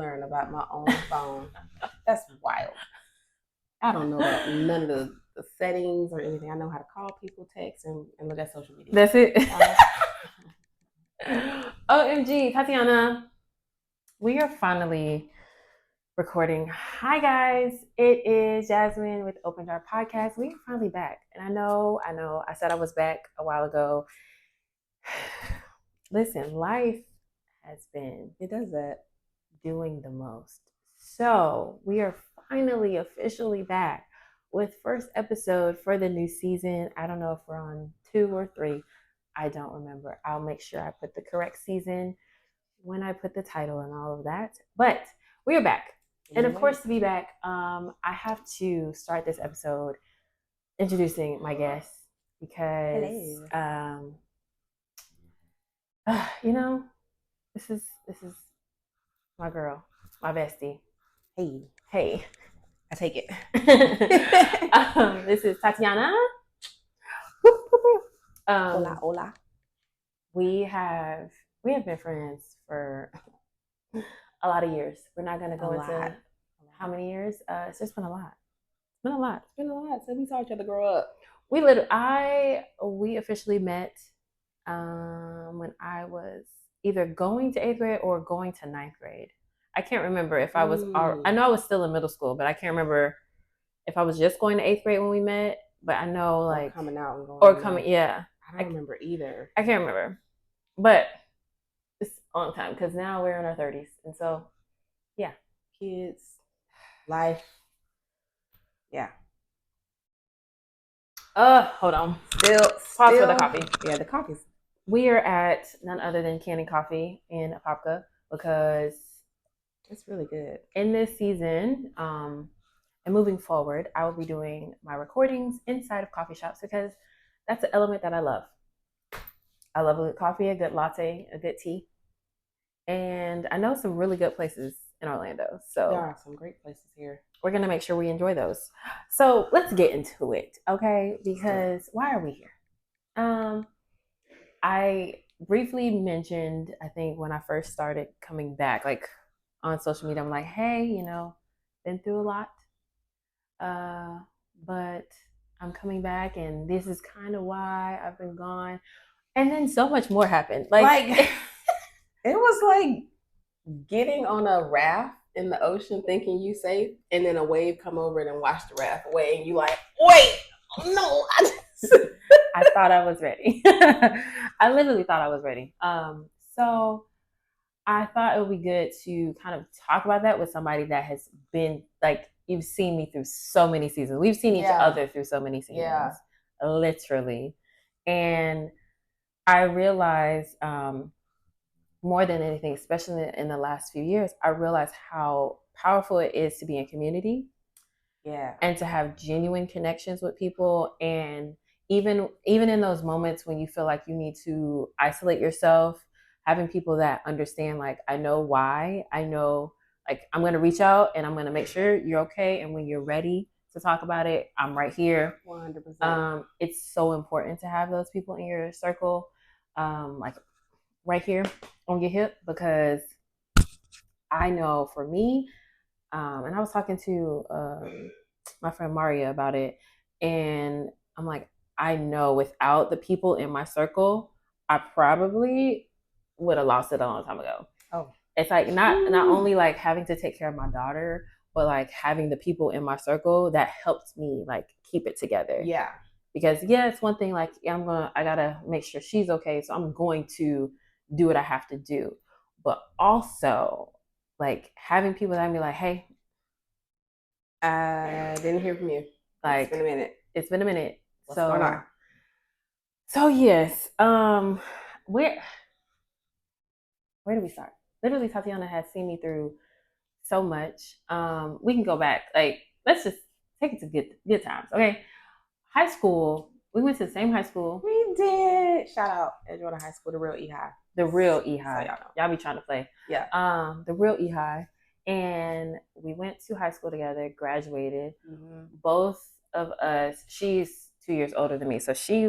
learn about my own phone. That's wild. I don't know about none of the settings or anything. I know how to call people, text, and look at social media. That's it. OMG, Tatiana. We are finally recording. Hi guys, it is Jasmine with Open Jar Podcast. We are finally back. And I know, I said I was back a while ago. Listen, life has been, It does that. doing the most. So we are finally officially back with first episode for the new season. I don't know if we're on 2 or 3. I don't remember. I'll make sure I put the correct season when I put the title and all of that. But we are back. And of course, to be back, I have to start this episode introducing my guest because, you know, this is my girl, my bestie. Hey. I take it. This is Tantiana. Hola. We have been friends for a lot of years. We're not going to go into how many years. It's just been a lot. It's been a lot. So we saw each other grow up. We officially met when I was either going to 8th grade or going to 9th grade. I can't remember if I was. I know I was still in middle school, but I can't remember if I was just going to 8th grade when we met. But I know, like, coming out and going. Or coming, yeah. I don't remember either. I can't remember, but it's a long time because now we're in our 30s, and so, yeah, kids, life, yeah. Hold on. Still pause for the coffee. Yeah, the coffee's. We are at none other than Canning Coffee in Apopka because it's really good. In this season, and moving forward, I will be doing my recordings inside of coffee shops because that's an element that I love. I love a good coffee, a good latte, a good tea. And I know some really good places in Orlando. So there are some great places here. We're going to make sure we enjoy those. So let's get into it, okay? Because why are we here? I briefly mentioned, I think when I first started coming back, like on social media, I'm like, hey, been through a lot. But I'm coming back and this is kind of why I've been gone. And then so much more happened. Like it was like getting on a raft in the ocean thinking you safe, and then a wave come over and wash the raft away, and you like, wait, no. I thought I was ready. I literally thought I was ready. So I thought it would be good to kind of talk about that with somebody that has been, like, you've seen me through so many seasons. We've seen each other through so many seasons, literally. And I realized more than anything, especially in the last few years, I realized how powerful it is to be in community. Yeah. And to have genuine connections with people. And even in those moments when you feel like you need to isolate yourself, having people that understand, like, I know why, I know, like, I'm going to reach out and I'm going to make sure you're okay. And when you're ready to talk about it, I'm right here. 100%. It's so important to have those people in your circle, like right here on your hip, because I know for me, and I was talking to my friend Maria about it, and I'm like, I know without the people in my circle, I probably would have lost it a long time ago. Oh, it's like not only like having to take care of my daughter, but like having the people in my circle that helped me like keep it together. Yeah. Because it's one thing, like, I gotta make sure she's okay, so I'm going to do what I have to do. But also, like, having people that be like, hey, I didn't hear from you. Like, it's been a minute. What's going on? So yes, where do we start? Literally, Tatiana has seen me through so much. We can go back. Like, let's just take it to good times. Okay, high school. We went to the same high school. We did. Shout out Edgewater High School, the real E-High. The real E-High. So y'all be trying to play. Yeah. The real E-High. And we went to high school together, graduated. Mm-hmm. Both of us, she's 2 years older than me. So she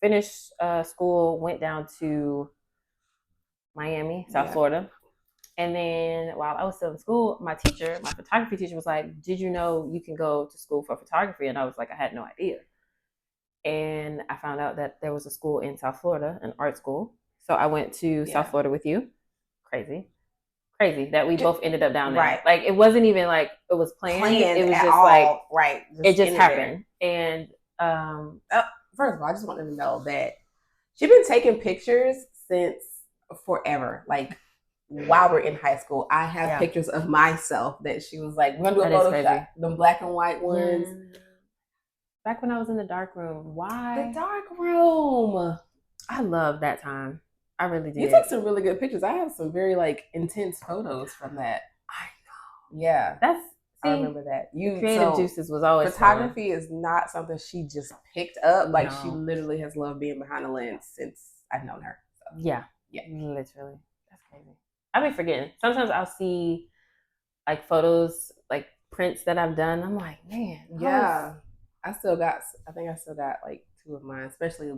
finished school, went down to Miami, South Florida. And then while I was still in school, my photography teacher was like, "Did you know you can go to school for photography?" And I was like, "I had no idea." And I found out that there was a school in South Florida, an art school. So I went to South Florida with you. Crazy that we both ended up down there. Right. Like it wasn't even like it was planned. It was just like right. It just happened. There. And first of all, I just wanted to know that she's been taking pictures since forever. Like while we're in high school, I have pictures of myself that she was like, "We're gonna do a photo shot." The black and white ones. Yeah. Back when I was in the dark room. Why? The dark room. I love that time. I really did. You took some really good pictures. I have some very like intense photos from that. I know. Yeah. I remember that. Creative juices was always photography is not something she just picked up. Like she literally has loved being behind the lens since I've known her. So. Yeah. Literally. That's crazy. I've been forgetting. Sometimes I'll see like photos, like prints that I've done. I'm like, man. Yeah. I think I still got like 2 of mine, especially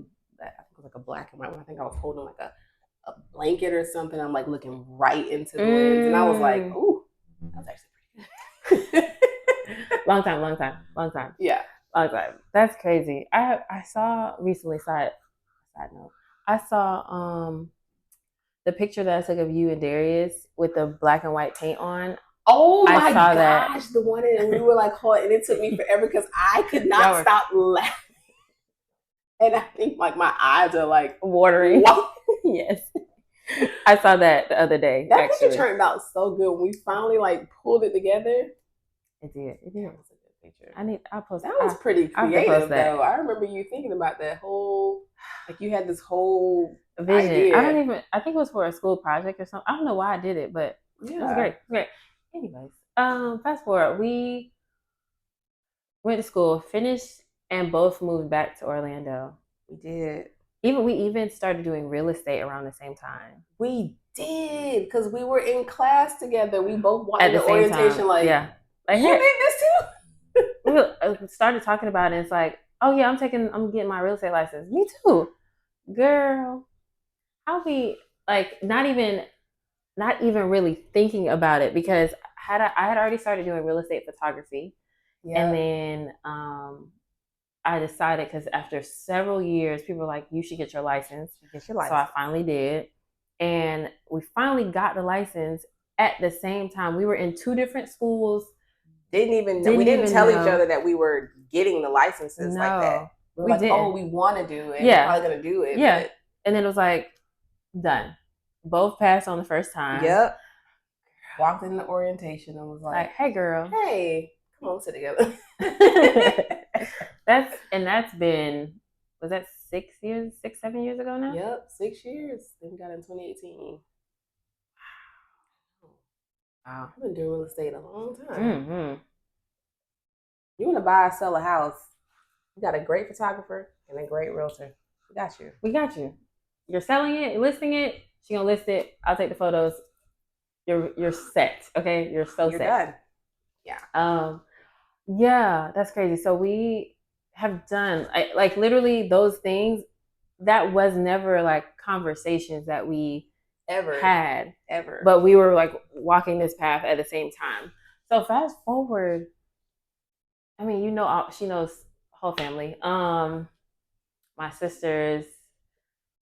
that I think it was like a black and white one. I think I was holding like a blanket or something. I'm like looking right into the lens, and I was like, "Ooh, that was actually pretty good." Long time. Yeah, long time. That's crazy. I saw recently. Side note. I saw the picture that I took of you and Darius with the black and white paint on. Oh my gosh, that. The one and we were like, "Oh," and it took me forever because I could not stop laughing. And I think like my eyes are like watering. Yes. I saw that the other day. That picture turned out so good. When we finally like pulled it together. It did. It was a good picture. I'll post that. Was pretty creative though. I remember you thinking about that whole like you had this whole vision. Idea. I think it was for a school project or something. I don't know why I did it, but it was great. Great. Anyways, fast forward. We went to school, finished, and both moved back to Orlando. We did. We even started doing real estate around the same time. We did because we were in class together. We both wanted the orientation. Time. Like, like you did this too. We started talking about it. It's like, oh yeah, I'm getting my real estate license. Me too, girl. How we like not even really thinking about it because I had already started doing real estate photography, and then I decided because after several years, people were like, "You should get your license." So I finally did, and we finally got the license at the same time. We were in 2 different schools. We didn't tell each other that we were getting the licenses like that. We were like, "Oh, we want to do it. We're probably gonna do it." Yeah, and then it was like done. Both passed on the first time. Yep. Walked in the orientation and was like, "Hey, girl. Hey, come on, sit together." That's been, was that 7 years ago now? Yep, 6 years. Then we got in 2018. Wow. I've been doing real estate a long time. Mm-hmm. You want to buy or sell a house, you got a great photographer and a great realtor. We got you. You're selling it, listing it, she's gonna list it, I'll take the photos. You're set, okay? You're set. Done. Yeah. Yeah, that's crazy. So we have done like literally those things. That was never like conversations that we had. But we were like walking this path at the same time. So fast forward, I mean, she knows whole family. My sisters.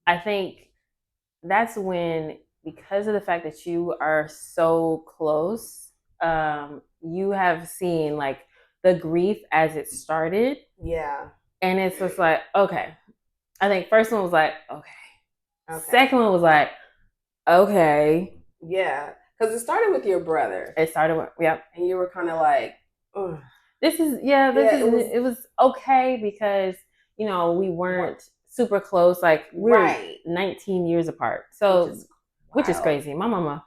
I think that's when, because of the fact that you are so close, you have seen like the grief as it started. Yeah. And it's just like, okay. I think first one was like, okay. Second one was like, okay. Yeah. Because it started with your brother. Yep. And you were kind of like, ugh. It was okay because, we weren't super close. Like, we're 19 years apart. So, which is crazy. My mama.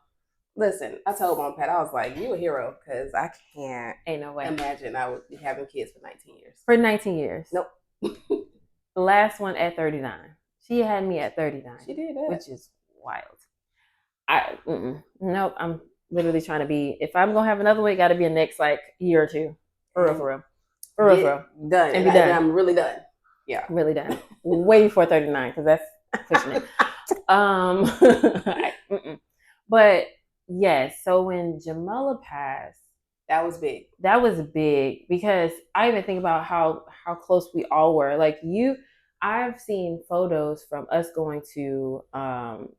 Listen, I told Mom Pat, I was like, you a hero, because I can't ain't no way imagine I would be having kids for 19 years. For 19 years. Nope. The last one at 39. She had me at 39. She did that. Which is wild. Nope. I'm literally trying to be, if I'm going to have another one, it got to be a next like year or two. For real. Done. And be done. I'm really done. Yeah. I'm really done. Way before 39, because that's pushing it. But yes. So when Jamila passed, That was big. that was big because I even think about how close we all were. Like you, I've seen photos from us going to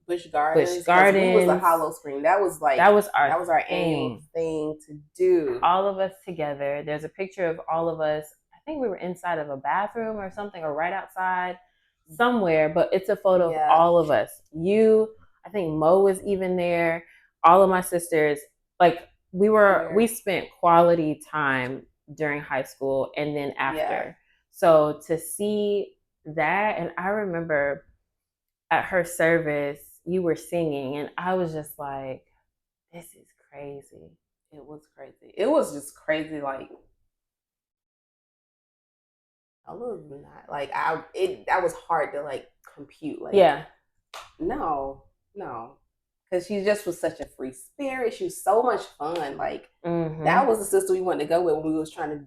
Bush Bush Gardens, because we was the Gardens. Hollow Scream. That was like That was that our was our annual thing. thing to do. All of us together. There's a picture of all of us. I think we were inside of a bathroom or something, or right outside somewhere, but it's a photo of Yeah. all of us. You, I think Mo was even there. All of my sisters. Like we spent quality time during high school and then after. Yeah. So to see that, and I remember at her service, you were singing, and I was just like, this is crazy. It was crazy. It was just crazy. Like I was not like that was hard to like compute. Like Yeah. no, no, because she just was such a free spirit. She was so much fun. Like that was the sister we wanted to go with when we was trying to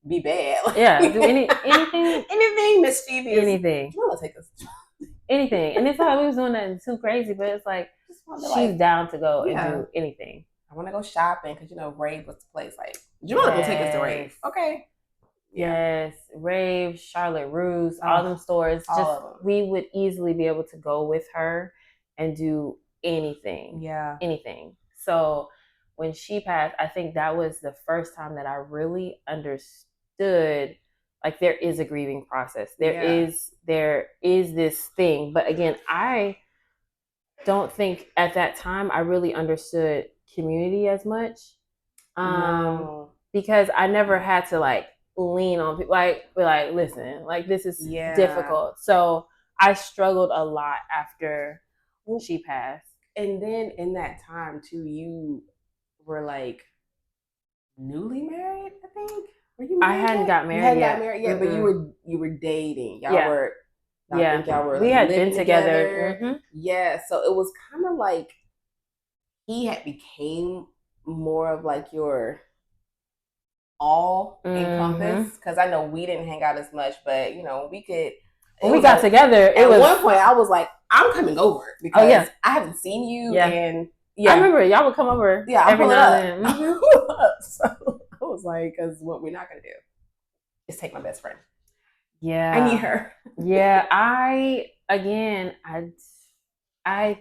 be bad. Like, Yeah, do anything, anything mischievous. anything, You want to take us? anything. And it's not like we was doing nothing too crazy, but it's like she's like, down to go and yeah. do anything. I want to go shopping because rave was the place. Like, Jamila gonna take us to rave. Okay. Yeah. Yes, rave, Charlotte Russe, all them stores. Just we would easily be able to go with her and do anything. Yeah. Anything. So when she passed, I think that was the first time that I really understood like there is a grieving process. There is this thing. But again, I don't think at that time I really understood community as much. No. Because I never had to like lean on people, like be like, listen, like this is difficult. So I struggled a lot after she passed. And then in that time too, you were like newly married, I think. Were you married? I hadn't got married. You hadn't got married yet, but you were dating. Y'all were. I think y'all were. We had been together. Mm-hmm. Yeah, so it was kind of like he had became more of like your all encompass, because I know we didn't hang out as much, but we could. When we got together, at one point I was like, I'm coming over because I haven't seen you, and I remember y'all would come over every now and then. So I was like, because what we're not gonna do is take my best friend. Yeah, I need her. Yeah, I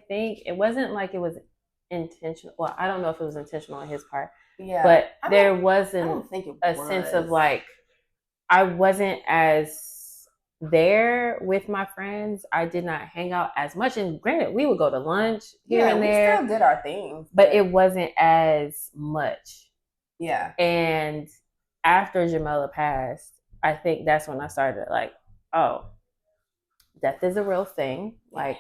think it wasn't like it was intentional. Well, I don't know if it was intentional on his part. Yeah, but there wasn't a sense of like I wasn't as there with my friends. I did not hang out as much. And granted, we would go to lunch here and there. We still did our things, but it wasn't as much. Yeah. And after Jamila passed, I think that's when I started like, oh, death is a real thing. Like,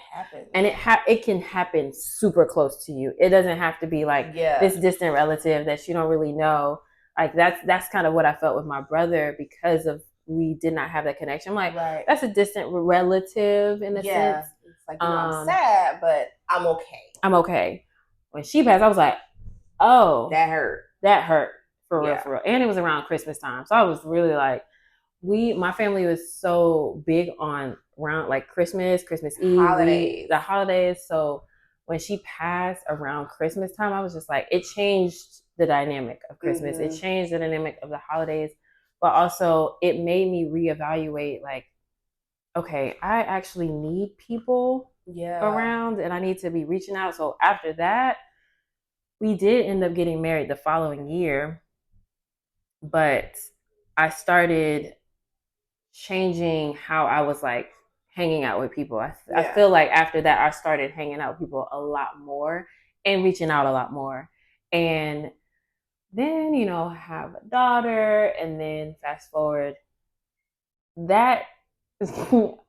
and it can happen super close to you. It doesn't have to be like this distant relative that you don't really know. Like that's kind of what I felt with my brother because of we did not have that connection. I'm like, that's a distant relative in a sense. It's like I'm sad, but I'm okay. I'm okay. When she passed, I was like, oh, that hurt. That hurt for real, for real. And it was around Christmas time, so I was really like, my family was so big on around like Christmas Eve, the holidays. So when she passed around Christmas time, I was just like, it changed the dynamic of Christmas. It changed the dynamic of the holidays, but also it made me reevaluate like, okay, I actually need people around and I need to be reaching out. So after that, we did end up getting married the following year, but I started changing how I was like hanging out with people. I feel like after that, I started hanging out with people a lot more and reaching out a lot more. And then, have a daughter, and then fast forward, that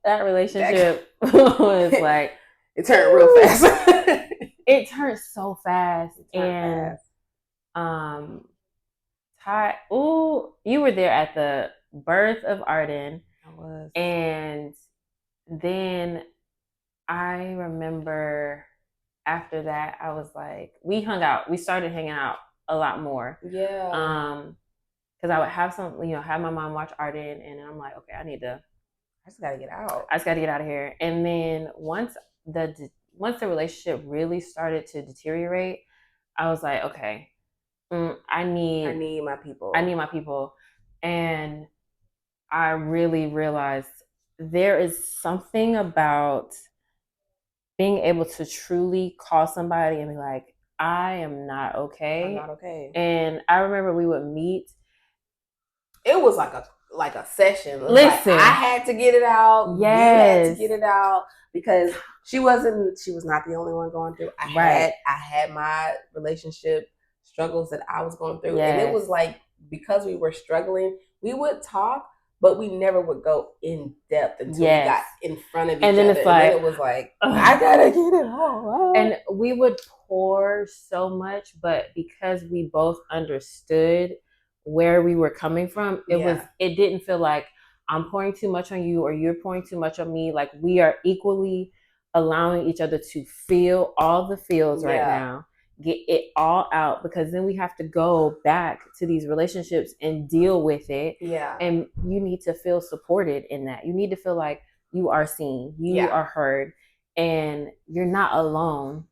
relationship was like, it turned real fast. It turned so fast. Ty, you were there at the birth of Arden. I was. And then I remember after that, I was like, we hung out. We started hanging out a lot more. Yeah. Because I would have have my mom watch Arden, and I'm like, okay, I just gotta get out. I just gotta get out of here. And then once the relationship really started to deteriorate, I was like, okay, I I need need my people. I need my people. And I really realized there is something about being able to truly call somebody and be like, I am not okay. I'm not okay. And I remember we would meet. It was like a session. It was Listen, like I had to get it out. Yes. You had to get it out because she was not the only one going through. I had my relationship struggles that I was going through. And it was like, because we were struggling, we would talk, but we never would go in depth until we got in front of each and then other. It's like, and then it was like, I gotta get it all out. And we would pour so much, but because we both understood where we were coming from, it didn't feel like I'm pouring too much on you or you're pouring too much on me. Like, we are equally allowing each other to feel all the feels right now, get it all out, because then we have to go back to these relationships and deal with it. And you need to feel supported in that. You need to feel like you are seen, you are heard, and you're not alone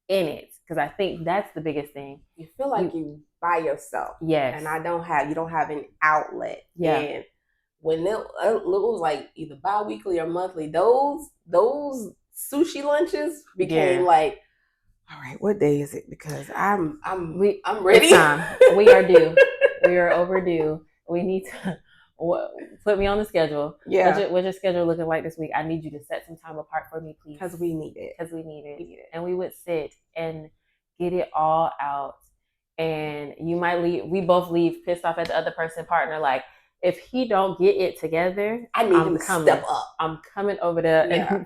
in it. Because I think that's the biggest thing. You feel like you by yourself. Yes. And you don't have an outlet. Yeah. And when it was like either bi-weekly or monthly, those sushi lunches became like, all right, what day is it? Because I'm ready. It's time. We are due. We are overdue. We need to put me on the schedule. What's your schedule looking like this week? I need you to set some time apart for me, please. Because we need it. And we would sit and get it all out. And you might leave. We both leave pissed off at the other partner. Like, if he don't get it together, I need him to step up. I'm coming over there. And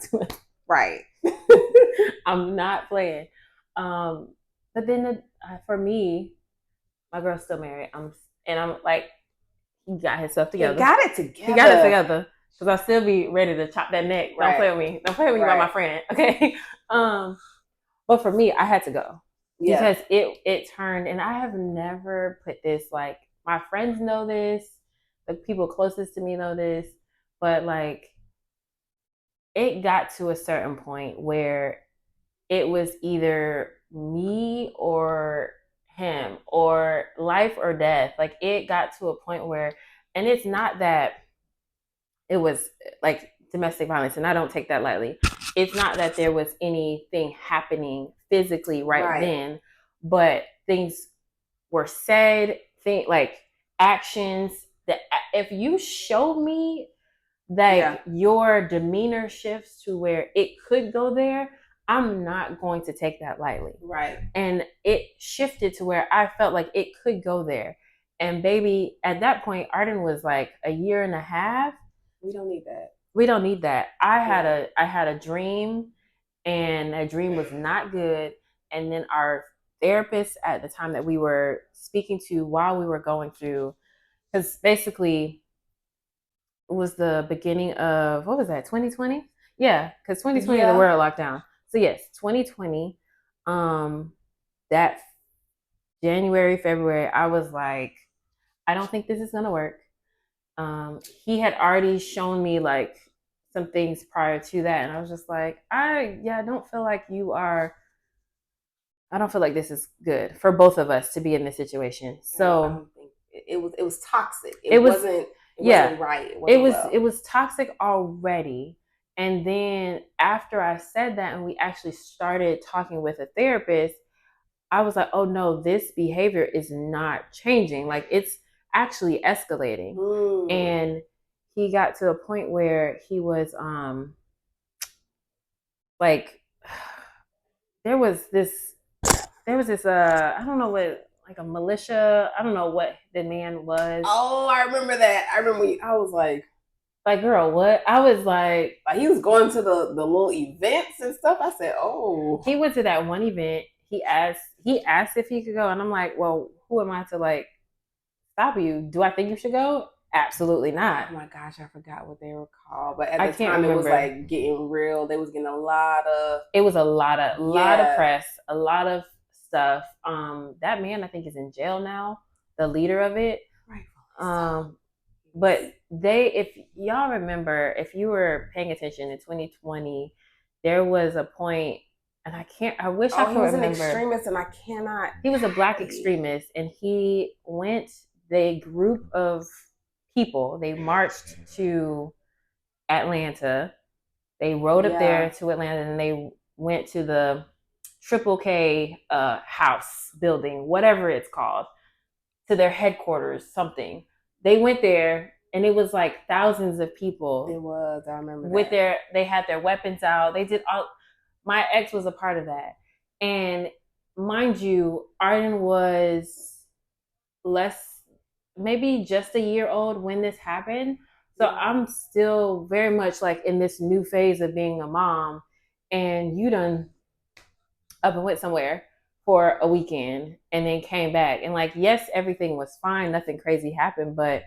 right. I'm not playing. But then for me, my girl's still married. I'm like, he got his stuff together. He got it together. Because I still be ready to chop that neck. Don't play with me. Don't play with me about my friend. Okay. But for me, I had to go. Because it turned, and I have never put this, like, my friends know this, the people closest to me know this, but like, it got to a certain point where it was either me or him, or life or death. Like, it got to a point where, and it's not that it was like domestic violence, and I don't take that lightly. It's not that there was anything happening physically right then, but things were said, like actions that if you show me that your demeanor shifts to where it could go there, I'm not going to take that lightly. Right. And it shifted to where I felt like it could go there. And baby, at that point, Arden was like a year and a half. We don't need that. We don't need that. I had a dream, and that dream was not good. And then our therapist at the time that we were speaking to while we were going through, because basically it was the beginning of, what was that, 2020? Yeah, because 2020 the world locked down. So yes, 2020, that January, February, I was like, I don't think this is gonna work. He had already shown me like some things prior to that, and I was just like, I don't feel like I don't feel like this is good for both of us to be in this situation. So it was toxic. It wasn't right. It was toxic already. And then after I said that, and we actually started talking with a therapist, I was like, oh no, this behavior is not changing. Like, it's actually escalating. And he got to a point where he was like, there was this I don't know what, like a militia, I don't know what the man was. Oh, I remember that. I was like, girl, what? I was like he was going to the little events and stuff. I said, oh. He went to that one event. He asked if he could go, and I'm like, well, who am I to like stop you? Do I think you should go? Absolutely not. Oh my gosh, I forgot what they were called. But at the time, it was like getting real. They was getting a lot of press, a lot of stuff. That man, I think, is in jail now, the leader of it. Right. But if y'all remember, if you were paying attention in 2020, there was a point and I wish I Oh, he could was an remember. extremist, and I cannot. He was a black extremist, and the group of people, they marched to Atlanta. They rode up Yeah. there to Atlanta, and they went to the Triple K house building, whatever it's called, to their headquarters, something. They went there, and it was like thousands of people. It was. I remember with that. they had their weapons out. They did all. My ex was a part of that, and mind you, Arden was less, maybe just a year old when this happened. So I'm still very much like in this new phase of being a mom, and you done up and went somewhere for a weekend and then came back, and like, yes, everything was fine, nothing crazy happened, but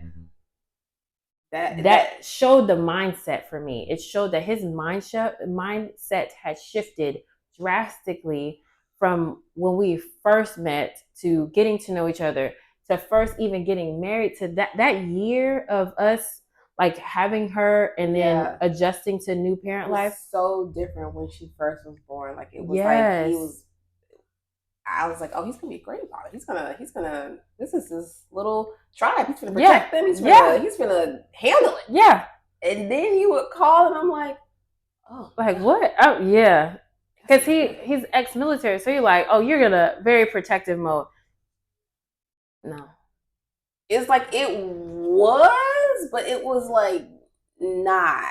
that showed the mindset for me. It showed that his mindset had shifted drastically from when we first met to getting to know each other to first even getting married to that year of us like having her and then adjusting to new parent life. So different when she first was born. Like it was like Yes. he was. I was like, oh, he's gonna be a great father. He's gonna. This is his little tribe. He's gonna protect them. He's gonna handle it. Yeah. And then he would call, and I'm like, oh, like what? Oh yeah, because he's ex-military, so you're like, oh, you're gonna very protective mode. No, it's like it was, but it was like not.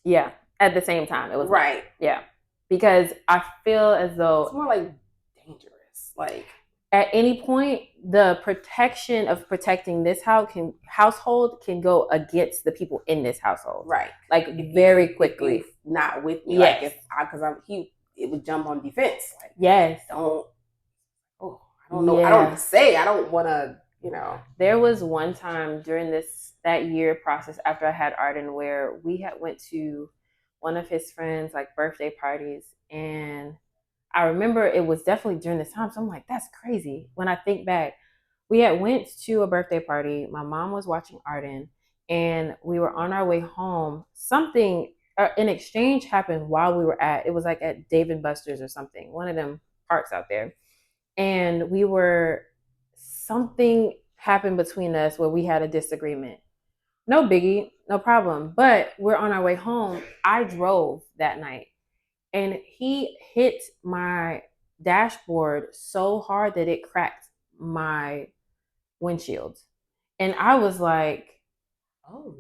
Yeah, at the same time, it was right. Not. Yeah, because I feel as though it's more like dangerous. Like at any point, the protection of protecting this household can go against the people in this household. Right. Like very quickly. If not with me. Yes. Like if because it would jump on defense. Like, yes. I don't know. Yeah. I don't want to say. I don't want to. There was one time during that year process after I had Arden where we had went to one of his friends like birthday parties, and I remember it was definitely during this time. So I'm like, that's crazy. When I think back, we had went to a birthday party. My mom was watching Arden, and we were on our way home. An exchange happened while we were it was like at Dave and Buster's or something, one of them parks out there. And something happened between us where we had a disagreement. No biggie, no problem. But we're on our way home. I drove that night, and he hit my dashboard so hard that it cracked my windshield. And I was like, oh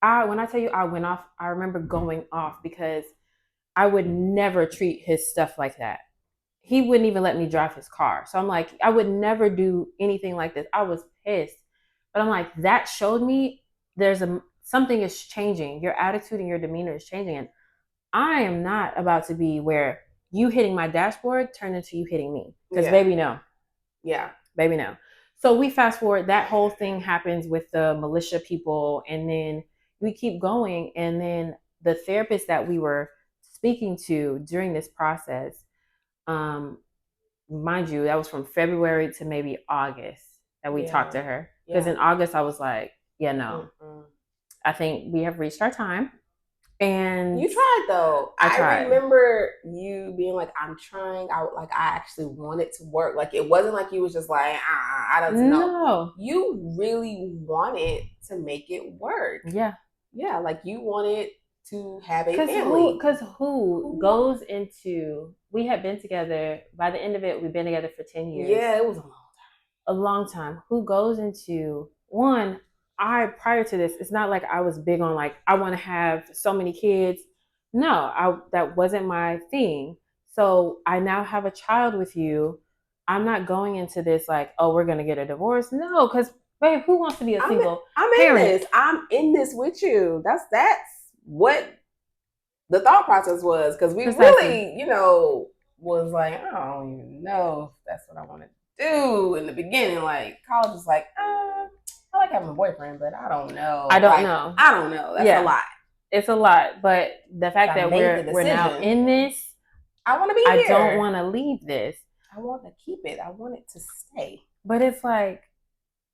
no. When I tell you I went off, I remember going off because I would never treat his stuff like that. He wouldn't even let me drive his car. So I'm like, I would never do anything like this. I was pissed. But I'm like, that showed me something is changing. Your attitude and your demeanor is changing. And I am not about to be where you hitting my dashboard turned into you hitting me. Because baby, no. Yeah. Baby, no. So we fast forward, that whole thing happens with the militia people, and then we keep going. And then the therapist that we were speaking to during this process, mind you, that was from February to maybe August that we talked to her. Because in August, I was like, yeah, no. I think we have reached our time. And you tried though. I tried. Remember you being like, I'm trying. I actually wanted to work. Like it wasn't like you was just like, I don't know. No. You really wanted to make it work. Yeah. Yeah, like you wanted to have a family. Because who goes into, we had been together, by the end of it, we've been together for 10 years. Yeah, it was a long time. A long time. Who goes into, prior to this, it's not like I was big on like, I want to have so many kids. No, that wasn't my thing. So I now have a child with you. I'm not going into this like, oh, we're going to get a divorce. No, because babe, who wants to be a single parent? I'm in this with you. That's what the thought process was. Because we really, was like, I don't even know if that's what I want to do in the beginning. Like college is like, I like having a boyfriend, but I don't know. I don't know. That's a lot. It's a lot. But the fact that we're now in this, I want to be here. I don't want to leave this. I want to keep it. I want it to stay. But it's like,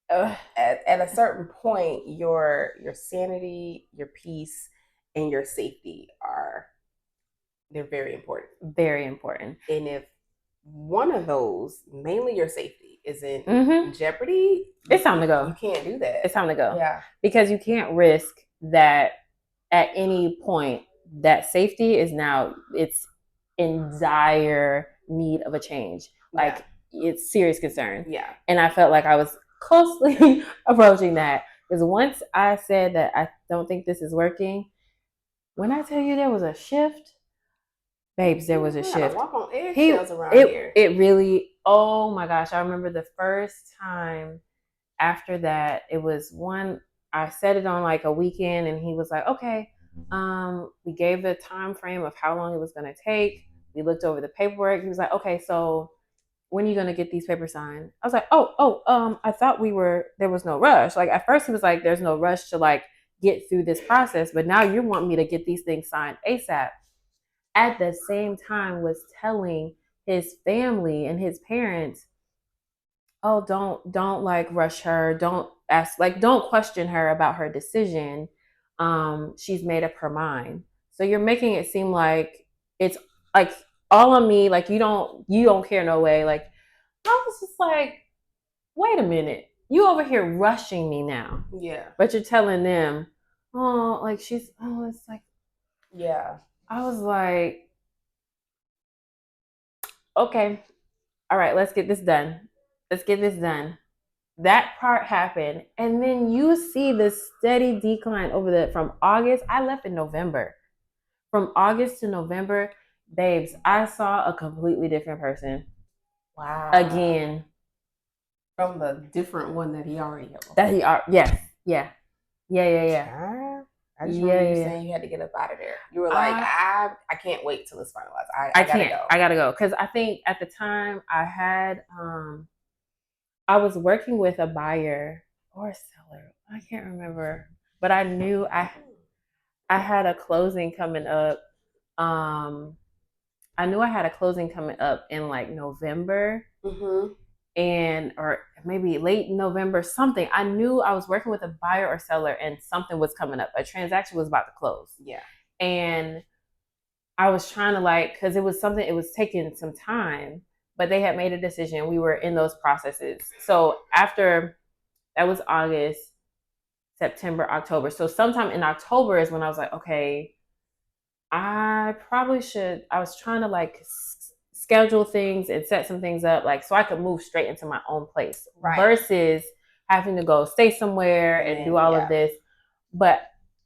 at a certain point, your sanity, your peace, and your safety are they're very important. Very important. And if one of those, mainly your safety, is in jeopardy, it's time to go. You can't do that. It's time to go. Yeah. Because you can't risk that at any point that safety is now, it's in dire need of a change. Like, it's serious concern. Yeah. And I felt like I was closely approaching that. Because once I said that I don't think this is working, when I tell you there was a shift, babes, there was a shift. Walk on eggshells around here. It really, oh my gosh. I remember the first time after that, it was one, I set it on like a weekend, and he was like, okay, we gave the time frame of how long it was going to take. We looked over the paperwork. He was like, okay, so when are you going to get these papers signed? I was like, I thought there was no rush. Like, at first he was like, there's no rush to like get through this process, but now you want me to get these things signed ASAP. At the same time was telling his family and his parents, oh, don't like rush her, don't ask, like, don't question her about her decision. She's made up her mind. So you're making it seem like it's like all on me, like you don't care, no way. Like, I was just like, wait a minute, you over here rushing me now. Yeah. But you're telling them, oh, like it's like, yeah. I was like, okay, all right, let's get this done. Let's get this done. That part happened, and then you see this steady decline from August. I left in November. From August to November, babes, I saw a completely different person. Wow. Again. From the different one that he already had. Yes. Yeah. I just remember you saying you had to get up out of there. You were like, I can't wait till it's finalized. I gotta go. I gotta go. Because I think at the time I was working with a buyer or a seller. I can't remember. But I knew I had a closing coming up. I knew I had a closing coming up in like November. Or maybe late November, something. I knew I was working with a buyer or seller, and something was coming up. A transaction was about to close. Yeah. And I was trying to because it was taking some time, but they had made a decision. We were in those processes. So after that was August, September, October. So sometime in October is when I was like, okay, I probably should. I was trying to schedule things and set some things up, so I could move straight into my own place, versus having to go stay somewhere and do all of this. But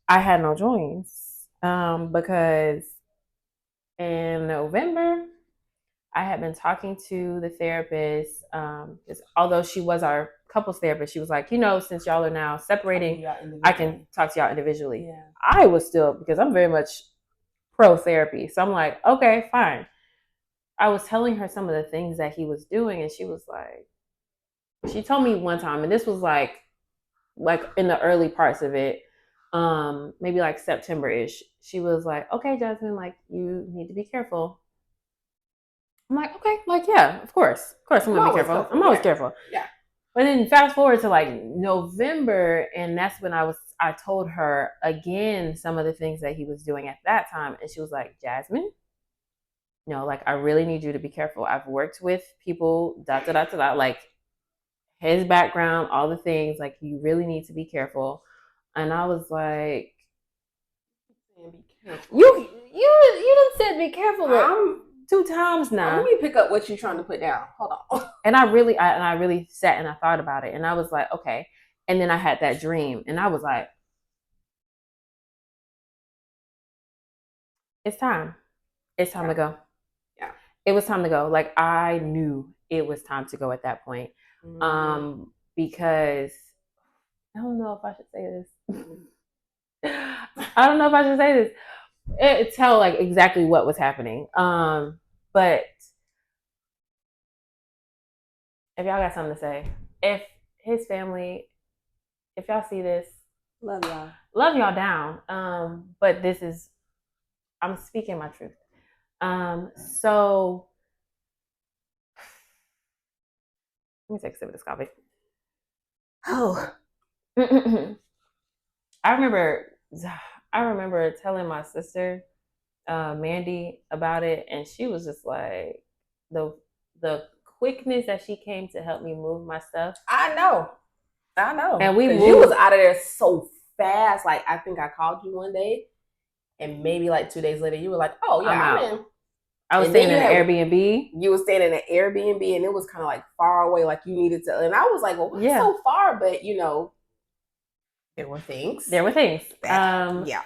I had no joints because in November I had been talking to the therapist. Although she was our couples therapist, she was like, since y'all are now separating, I can talk to y'all individually. Yeah. I was still, because I'm very much pro therapy, so I'm like, okay, fine. I was telling her some of the things that he was doing, and she was like, she told me one time, and this was like in the early parts of it, maybe like September-ish. She was like, okay, Jasmine, you need to be careful. I'm like, okay, yeah, of course I'm gonna be careful. I'm always careful. Yeah. But then fast forward to November, and that's when I told her again some of the things that he was doing at that time, and she was like, Jasmine, I really need you to be careful. I've worked with people, his background, all the things, you really need to be careful. And I was like, you done said be careful. I'm 2 times now. Let me pick up what you're trying to put down. Hold on. And I really sat and I thought about it, and I was like, okay. And then I had that dream, and I was like, it's time. It's time to go. Yeah. It was time to go. I knew it was time to go at that point. Because I don't know if I should say this. I don't know if I should say this. It tell exactly what was happening. But if y'all got something to say, if his family, if y'all see this, love y'all down. But I'm speaking my truth. So let me take a sip of this coffee. Oh, I remember telling my sister, Mandy about it, and she was just like the the quickness that she came to help me move my stuff. I know. I know. And we Because you was moved. out of there so fast. Like, I think I called you one day, and maybe like 2 days later, you were like, oh, yeah, I'm I'm out. in. I was And then staying in an Airbnb. you were staying in an Airbnb, and it was kind of like far away, like you needed to. And I was like, well, why Yeah, so far? But, there were things there were things. that, yeah.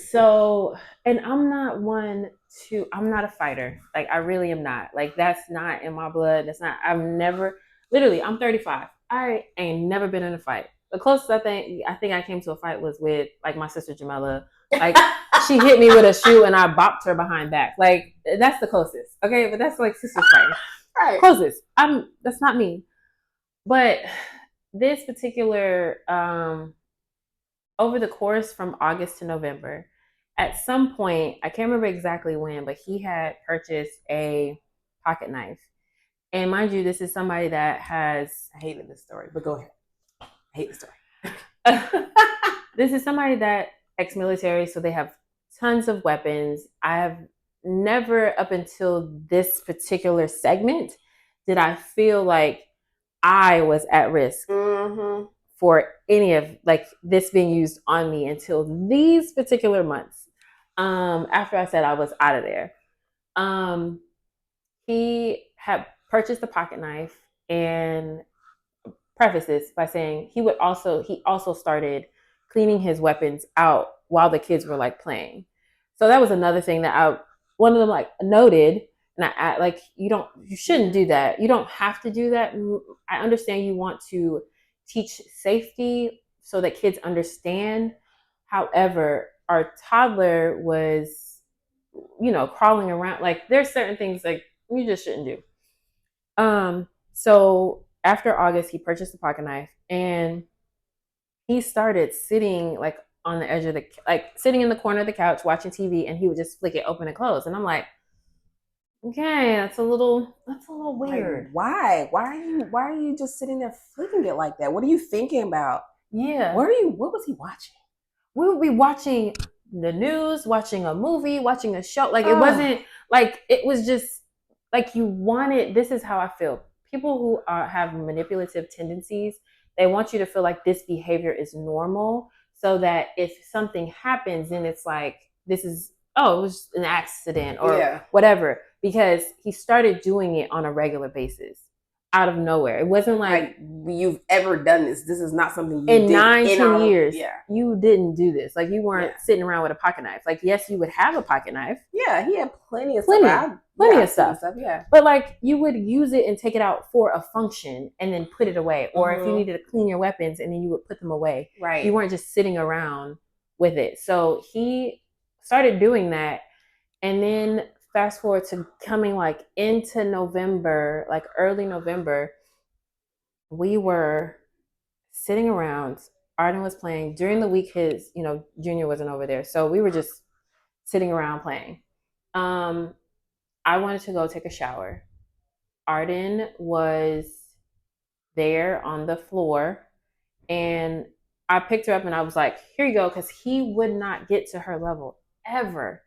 So, and I'm not a fighter. Like, I really am not. Like, that's not in my blood. I've never, literally, I'm 35. I ain't never been in a fight. The closest I think I came to a fight was with like my sister Jamela. Like, she hit me with a shoe and I bopped her behind back. Like, that's the closest. Okay. But that's like sisters fighting. Right. Closest. That's not me. But this particular, over the course from August to November, at some point, I can't remember exactly when, but he had purchased a pocket knife. And mind you, this is somebody that has. I hated this story, but go ahead. I hate the story. This is somebody that ex-military, so they have tons of weapons. I have never, up until this particular segment, did I feel like I was at risk. Mm-hmm. For any of like this being used on me until these particular months. After I said I was out of there. He had purchased a pocket knife and preface this by saying he also started cleaning his weapons out while the kids were like playing. So that was another thing that one of them like noted, and I like you shouldn't do that. You don't have to do that. I understand you want to teach safety so that kids understand. However, our toddler was, crawling around. Like, there's certain things like you just shouldn't do. So after August, he purchased a pocket knife and he started sitting like on the edge of sitting in the corner of the couch watching TV, and he would just flick it open and close. And I'm like, okay, that's a little weird. Like, why? Why are you just sitting there flicking it like that? What are you thinking about? Yeah. What was he watching? We would be watching the news, watching a movie, watching a show. Like, it wasn't like, it was just like this is how I feel. People who have manipulative tendencies, they want you to feel like this behavior is normal, so that if something happens, then it's like, it was an accident or whatever, because he started doing it on a regular basis out of nowhere. It wasn't like you've ever done this. This is not something you in did 10 years. Yeah. You didn't do this. Like, you weren't sitting around with a pocket knife. Like, yes, you would have a pocket knife. Yeah, he had plenty of stuff. Yeah. But like, you would use it and take it out for a function and then put it away. Or if you needed to clean your weapons, and then you would put them away. Right. You weren't just sitting around with it. So he started doing that. And then fast forward to coming like into November, like early November, we were sitting around. Arden was playing during the week. His, Junior wasn't over there, so we were just sitting around playing. I wanted to go take a shower. Arden was there on the floor, and I picked her up and I was like, "Here you go," because he would not get to her level ever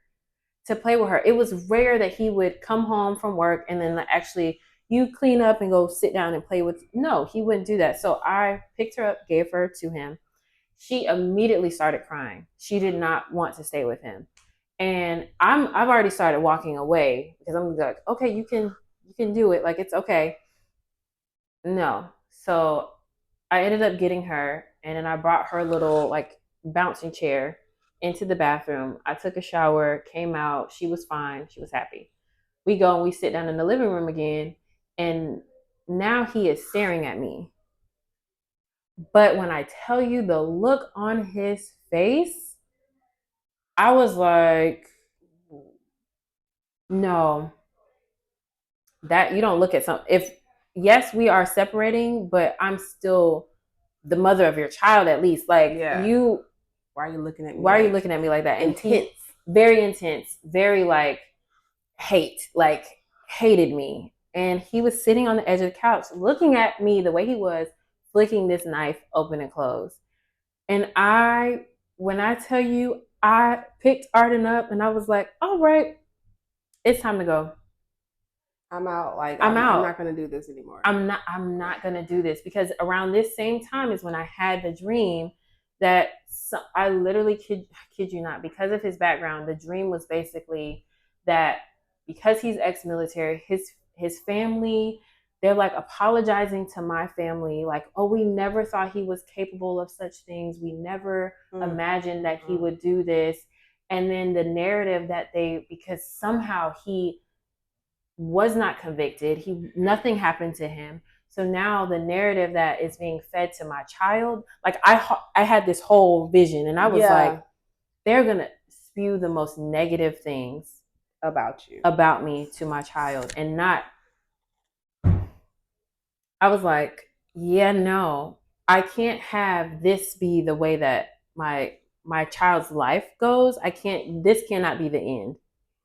to play with her. It was rare that he would come home from work and then actually, you clean up and go sit down and play with. No, he wouldn't do that. So I picked her up, gave her to him. She immediately started crying. She did not want to stay with him. And I've already started walking away because I'm like, okay, you can do it. Like, it's okay. No. So I ended up getting her, and then I brought her little like bouncing chair into the bathroom. I took a shower, came out. She was fine. She was happy. We go and we sit down in the living room again, and now he is staring at me. But when I tell you the look on his face, I was like, no, that you don't look at yes, we are separating, but I'm still the mother of your child, at least. Like, why are you looking at me? Why are you looking at me like that? Intense. Very intense, very like hated me. And he was sitting on the edge of the couch looking at me the way he was, flicking this knife open and closed. And when I tell you, I picked Arden up and I was like, all right, it's time to go. I'm out. Like I'm I'm out. not gonna do this anymore. I'm not gonna do this, because around this same time is when I had the dream that I literally kid you not, because of his background, the dream was basically that because he's ex-military, his family, they're like apologizing to my family, like, oh, we never thought he was capable of such things. We never imagined that he would do this. And then the narrative that because somehow he was not convicted. Nothing happened to him. So now the narrative that is being fed to my child, like I had this whole vision, and I was like, they're gonna spew the most negative things about me to my child, and not. I was like, yeah, no, I can't have this be the way that my child's life goes. I can't. This cannot be the end.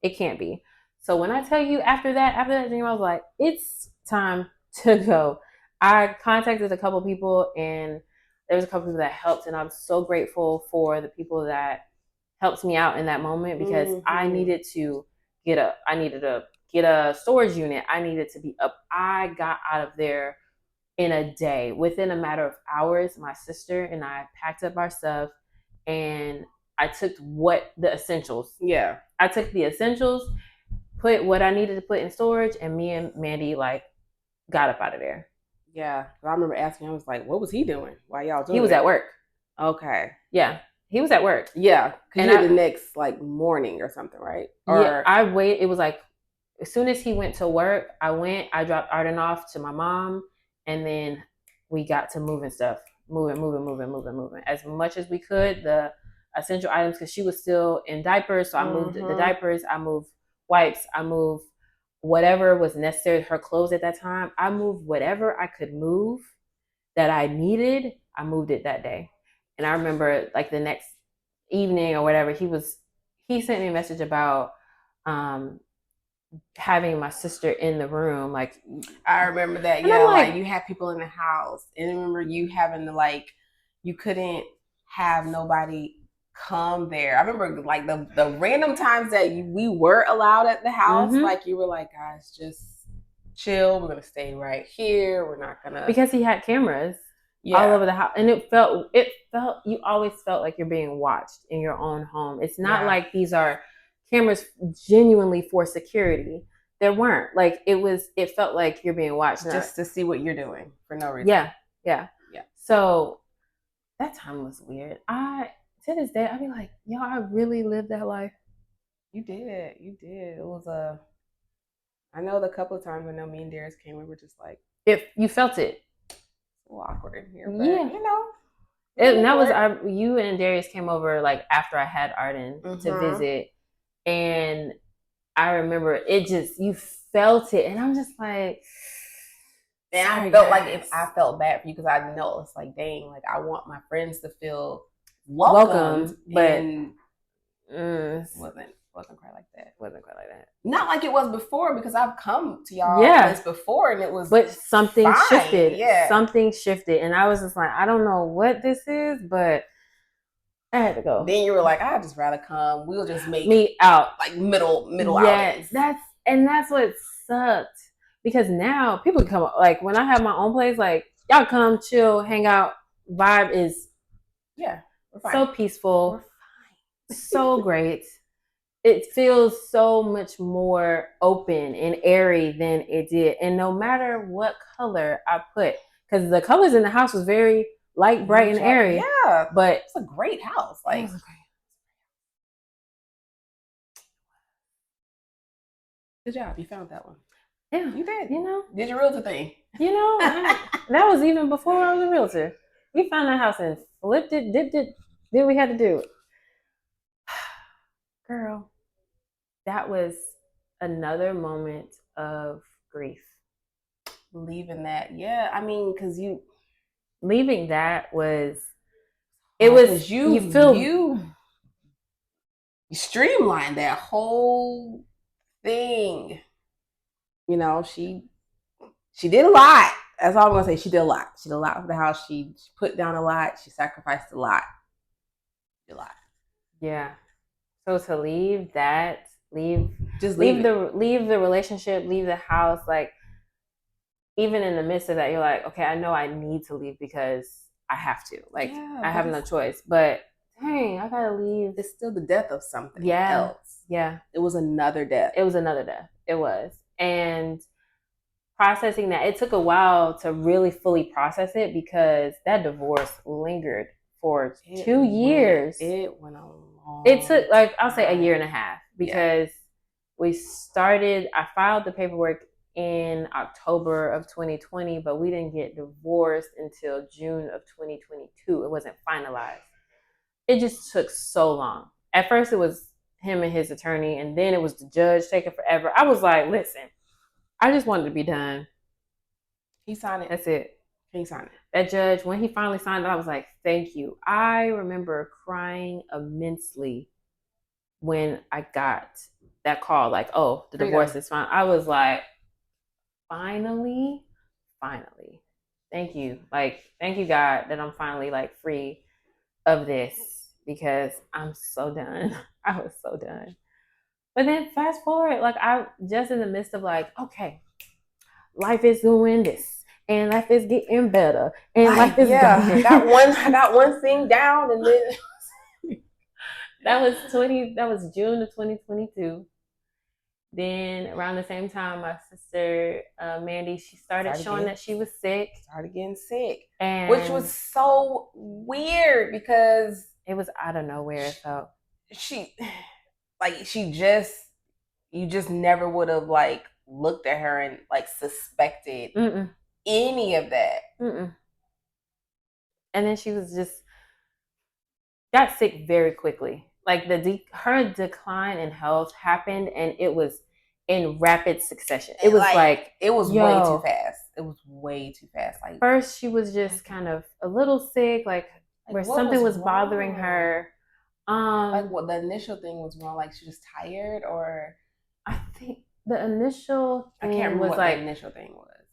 It can't be. So when I tell you, after that dream, I was like, it's time to go. I contacted a couple people, and there was a couple people that helped, and I'm so grateful for the people that helped me out in that moment, because I needed to I needed to get a storage unit. I needed to be up. I got out of there in a day. Within a matter of hours, my sister and I packed up our stuff, and I took the essentials. Yeah. I took the essentials, put what I needed to put in storage, and me and Mandy like got up out of there. Yeah. I remember asking him, I was like, what was he doing? Why y'all doing He was that? at work. Okay. Yeah. He was at work. Yeah. Because the next like morning or something, right? Yeah. It was like, as soon as he went to work, I dropped Arden off to my mom, and then we got to moving stuff. Moving. As much as we could, the essential items, because she was still in diapers. So I moved the diapers, I moved wipes, I moved whatever was necessary, her clothes at that time. I moved whatever I could move that I needed. I moved it that day. And I remember like the next evening or whatever, he sent me a message about having my sister in the room. Like, I remember that. Yeah, like you had people in the house, and I remember you having to like, you couldn't have nobody come there. I remember like the random times that we were allowed at the house. Like you were like, guys, just chill. We're gonna stay right here. We're not gonna, because he had cameras all over the house, and it felt you always felt like you're being watched in your own home. It's not like these are cameras genuinely for security. There weren't. Like it felt like you're being watched just to see what you're doing for no reason. Yeah. So that time was weird. To this day, I'd be like, yo, I really lived that life. You did. It was I know the couple of times I know me and Darius came, we were just like, if you felt it, a little awkward in here, but you know. And that was you and Darius came over like after I had Arden to visit, and I remember you felt it, and I'm just like, and I felt like if I felt bad for you, because I know it's like, dang, like I want my friends to feel welcomed, but wasn't quite like that. Not like it was before, because I've come to y'all place before, and it was, but something shifted. Yeah, something shifted, and I was just like, I don't know what this is, but I had to go. Then you were like, I'd just rather come. We'll just meet out like middle outings. That's what sucked, because now people can come. Like when I have my own place, like y'all come, chill, hang out. Vibe is so peaceful, so great. It feels so much more open and airy than it did. And no matter what color I put, because the colors in the house was very light, bright, and airy. Yeah, but it's a great house. Like, good job, you found that one. Yeah, you did. You know, did your realtor thing. You know, that was even before I was a realtor. We found that house and flipped it, dipped it, did what we had to do. Girl, that was another moment of grief. Leaving that, yeah. I mean, because leaving that was, you streamlined that whole thing. You know, she did a lot. That's all I'm gonna say. She did a lot. She did a lot for the house. She put down a lot. She sacrificed a lot. Yeah. So to leave that, Just leave it. leave the relationship, leave the house, like even in the midst of that, you're like, okay, I know I need to leave because I have to. Like Yeah, I but have no choice. But dang, I gotta leave. it's still the death of something Yeah. else. Yeah. It was another death. It was another death. It was. And processing that, it took a while to really fully process it because that divorce lingered for 2 years. It went on long. It took like I'll say a year and a half because I filed the paperwork in October of 2020, but we didn't get divorced until June of 2022. It wasn't finalized. It just took so long. At first, it was him and his attorney, and then it was the judge taking forever. I was like, listen, I just wanted to be done. He signed it. That's it. He signed it. That judge, when he finally signed it, I was like, thank you. I remember crying immensely when I got that call, like, oh, the divorce is fine. I was like, finally. Thank you. Like, thank you, God, that I'm finally like free of this because I'm so done. I was so done. But then fast forward, like I just in the midst of like, okay, life is doing this and life is getting better and life is going. I got one thing down and then that was June of 2022. Then around the same time, my sister Mandy, she started showing that she was sick. Started getting sick, and which was so weird because it was out of nowhere. It felt you just never would have like looked at her and like suspected any of that. And then she was just got sick very quickly. Like her decline in health happened, and it was in rapid succession. It was like it was way too fast. It was way too fast. Like first, she was just kind of a little sick, like where something was bothering her. Like what the initial thing was wrong. Like she was tired, or I think the initial thing I can't remember was what like the initial thing was.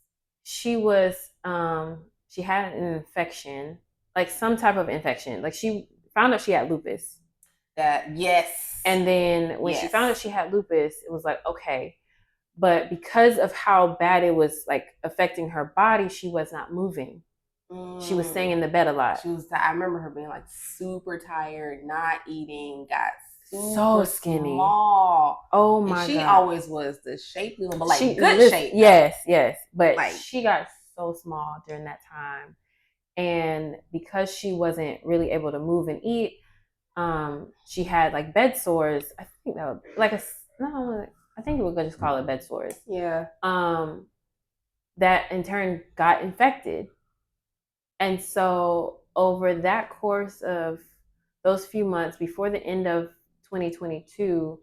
She had an infection, like some type of infection. Like she found out she had lupus. And then when she found out she had lupus, it was like, okay. But because of how bad it was like affecting her body, she was not moving. She was staying in the bed a lot. I remember her being like super tired, not eating, got so skinny. Small. Oh my God. She always was the shapely one, but like good shape. Yes. But like, she got so small during that time. And because she wasn't really able to move and eat, she had like bed sores. I think that would like I think we could just call it bed sores. Yeah. That in turn got infected. And so over that course of those few months before the end of 2022,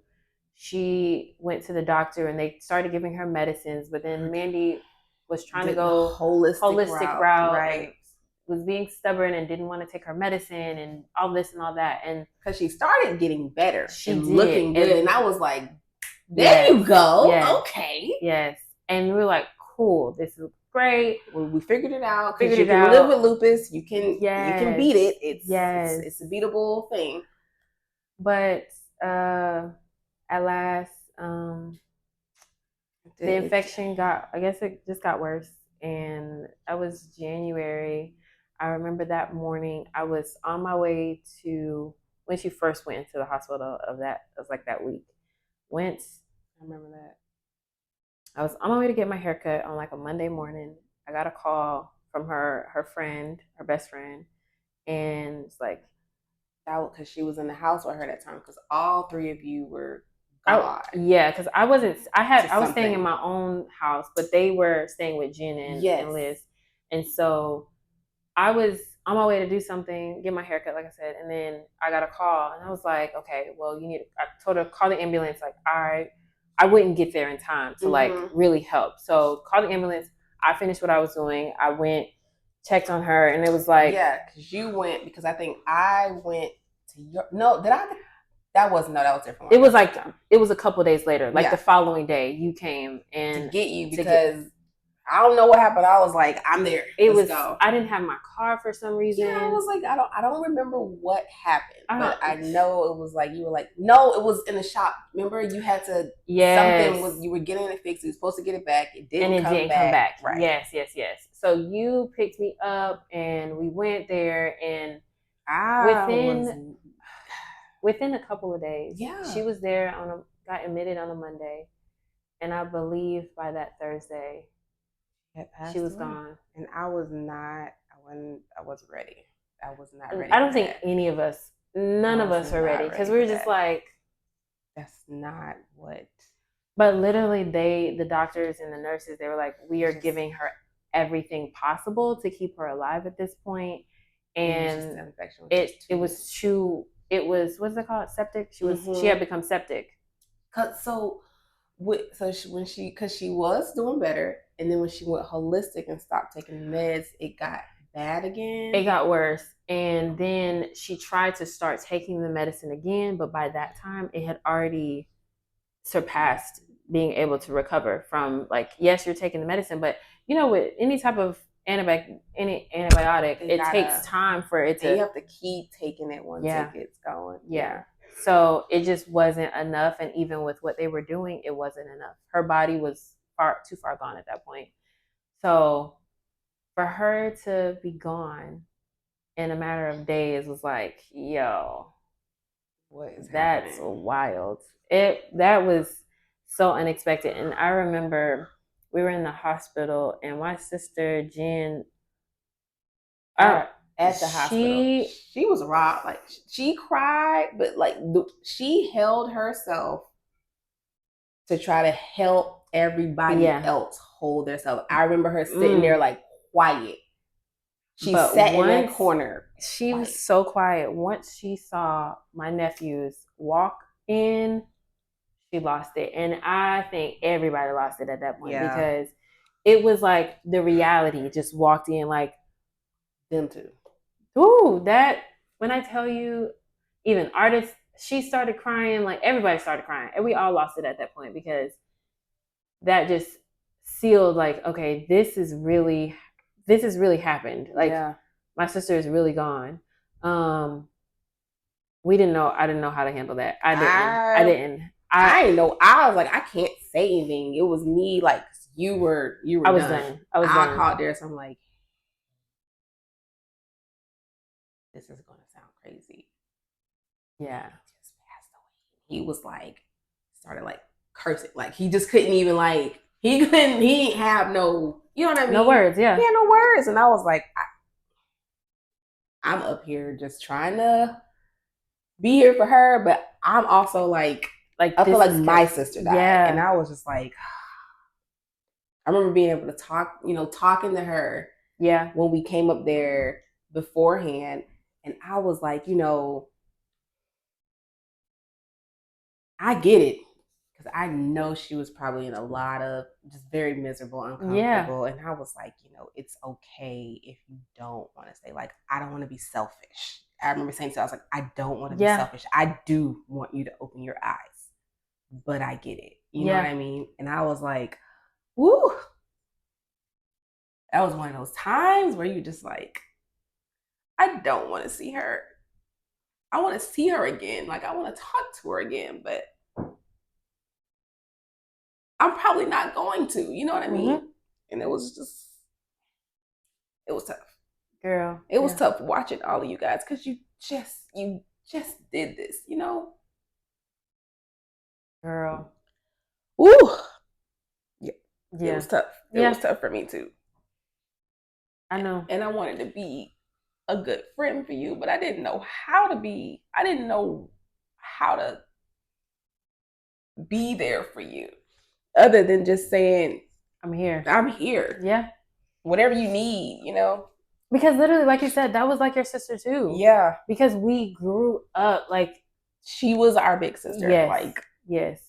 she went to the doctor and they started giving her medicines. But then Mandy was trying to go holistic route, right? Was being stubborn and didn't want to take her medicine and all this and all that. And because she started getting better, looking good, and I was like, there you go, okay, yes. And we were like, cool, this is great. Well, we figured it out. Because you can live with lupus. You can beat it. It's a beatable thing. But at last, the infection it just got worse. And that was January. I remember that morning I was on my way to when she first went into the hospital it was like that week. I remember that. I was on my way to get my haircut on like a Monday morning. I got a call from her friend, her best friend, and it's like because she was in the house with her that time because all three of you were gone. Because I was staying in my own house, but they were staying with Jen and Liz, and so I was on my way to do something, get my haircut, like I said, and then I got a call, and I was like, okay, well, I told her call the ambulance. Like I wouldn't get there in time to like really help. So call the ambulance. I finished what I was doing. I went, checked on her, and it was like because you went because I think I went to your that was different. It was like it was a couple days later, like the following day you came and to get you because I don't know what happened. I was like, I'm there. Let's go. I didn't have my car for some reason. Yeah, I was like, I don't remember what happened, but I know it was like you were like, no, it was in the shop. Remember, you had to. Yes. Something was, you were getting it fixed. You were supposed to get it back. It didn't, and it come, didn't back. come back. Right. Yes, yes, yes. So you picked me up, and we went there, and within a couple of days, yeah, she was there got admitted on a Monday, and I believe by that Thursday, she was gone. And I wasn't ready. I was not ready. I don't think any of us, none of us were ready, because we were just like, that's not what. But literally, the doctors and the nurses, they were like, we are giving her everything possible to keep her alive at this point. And it was too. It was, what's it called? Septic. She had become septic. Because she was doing better, and then when she went holistic and stopped taking meds, it got bad again. It got worse, and then she tried to start taking the medicine again, but by that time, it had already surpassed being able to recover from, like, yes, you're taking the medicine, but with any type of antibiotic, it takes time for it to. You have to keep taking it once it gets going. Yeah. So it just wasn't enough, and even with what they were doing, it wasn't enough. Her body was too far gone at that point. So for her to be gone in a matter of days was like, yo, that's wild. That was so unexpected. And I remember we were in the hospital, and my sister Jen, at the hospital, she was raw. Like, she cried, but like she held herself to try to help everybody else hold themselves. I remember her sitting there like quiet. She sat in that corner. She was so quiet. Once she saw my nephews walk in, she lost it. And I think everybody lost it at that point, because it was like the reality just walked in, like, them too. Ooh, when I tell you, even artists, she started crying, like everybody started crying. And we all lost it at that point, because that just sealed, like, okay, this has really happened. Like, my sister is really gone. I didn't know how to handle that. I didn't. I didn't know. I was like, I can't say anything. It was me, like, you were I was done. I called there, so I'm like, this is gonna sound crazy. Yeah. He just passed away. He was like, started like cursing. Like, he just couldn't even, like, he didn't have no, you know what I mean? No words, yeah. He had no words. And I was like, I'm up here just trying to be here for her, but I'm also like I feel like my sister died. Yeah. And I was just like, I remember being able to talk, talking to her. Yeah. When we came up there beforehand, and I was like, I get it, because I know she was probably in a lot of just very miserable, uncomfortable. And I was like, it's okay if you don't want to stay. Like, I don't want to be selfish. I remember saying to her, I was like, I don't want to be selfish. I do want you to open your eyes, but I get it. You know what I mean? And I was like, woo. That was one of those times where you just like, I don't want to see her. I want to see her again. Like, I want to talk to her again, but I'm probably not going to. You know what I mean? Mm-hmm. And it was tough. Girl. It was tough watching all of you guys, because you just did this, Girl. Ooh. Yeah. It was tough. It was tough for me too. I know. And I wanted to be a good friend for you, but I didn't know how to be. I didn't know how to be there for you, other than just saying, I'm here. I'm here. Yeah. Whatever you need, Because literally, like you said, that was like your sister too. Yeah. Because we grew up, like, she was our big sister. Yes. Like, yes.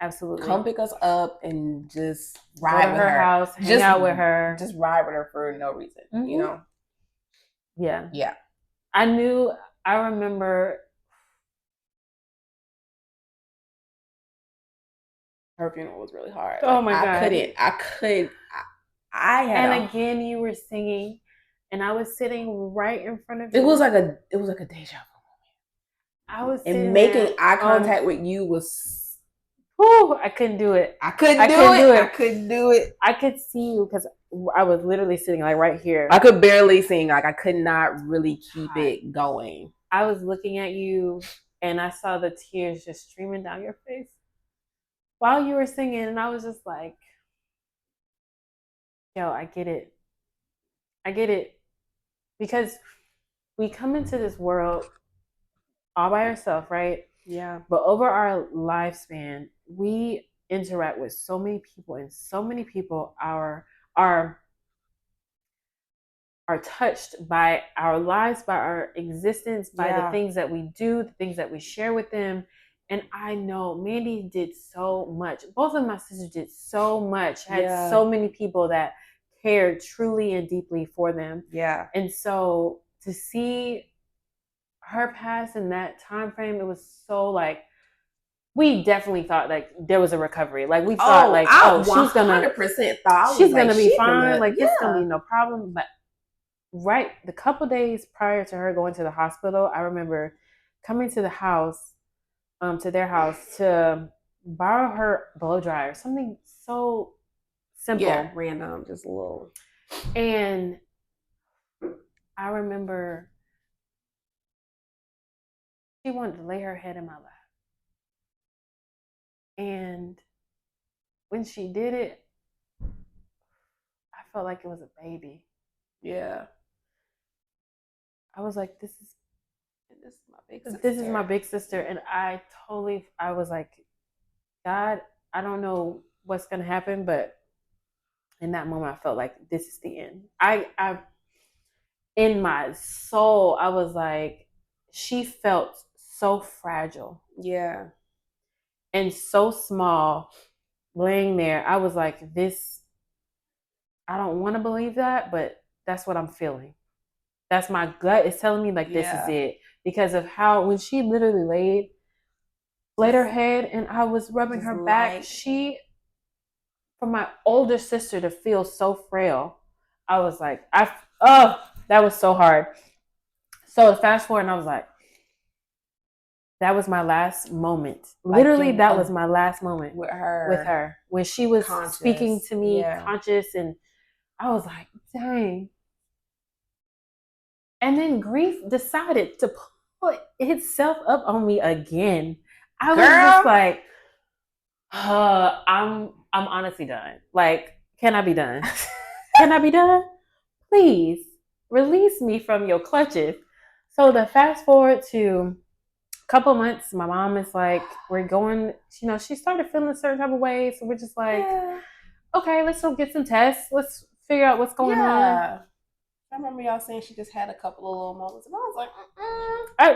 Absolutely. Come pick us up and just ride with her house, hang out with her. Just ride with her for no reason, Mm-hmm. Yeah. Yeah. I remember her funeral was really hard. Oh my God. I couldn't. I had and again you were singing, and I was sitting right in front of you. It was like a deja vu. I was And making there, eye contact with you was. Whew, I couldn't do it. I couldn't do it. I could see you because I was literally sitting like right here. I could barely sing. Like I could not really keep it going. I was looking at you and I saw the tears just streaming down your face while you were singing, and I was just like, yo, I get it. I get it. Because we come into this world all by ourselves, right? Yeah. But over our lifespan, we interact with so many people, and so many people are touched by our lives, by our existence, by the things that we do, the things that we share with them. And I know Mandy did so much. Both of my sisters did so much. Had so many people that cared truly and deeply for them. Yeah. And so to see her pass in that time frame, it was so like, we definitely thought like there was a recovery. Like we thought she's gonna 100% thought she's gonna be fine. Like this is gonna be no problem. But right the couple days prior to her going to the hospital, I remember coming to the house, to their house, to borrow her blow dryer, something so simple, random, just a little. And I remember she wanted to lay her head in my lap, and when she did it, I felt like it was a baby. Yeah. I was like, this is my big sister. This is my big sister. And I was like, God, I don't know what's going to happen, but in that moment, I felt like this is the end. I in my soul, I was like, she felt so fragile. Yeah. And so small, laying there. I was like, I don't want to believe that, but that's what I'm feeling. That's my gut is telling me like this is it, because of how when she literally laid her head and I was rubbing her back, for my older sister to feel so frail, I was like, that was so hard. So fast forward, and I was like, that was my last moment. Literally, that was my last moment with her when she was speaking to me, conscious, and I was like, dang. And then grief decided to put itself up on me again. I was just like, I'm honestly done. Like, can I be done? Can I be done? Please release me from your clutches. So the fast forward to a couple months, my mom is like, we're going, she started feeling a certain type of way. So we're just like, okay, let's go get some tests. Let's figure out what's going on. I remember y'all saying she just had a couple of little moments, and I was like,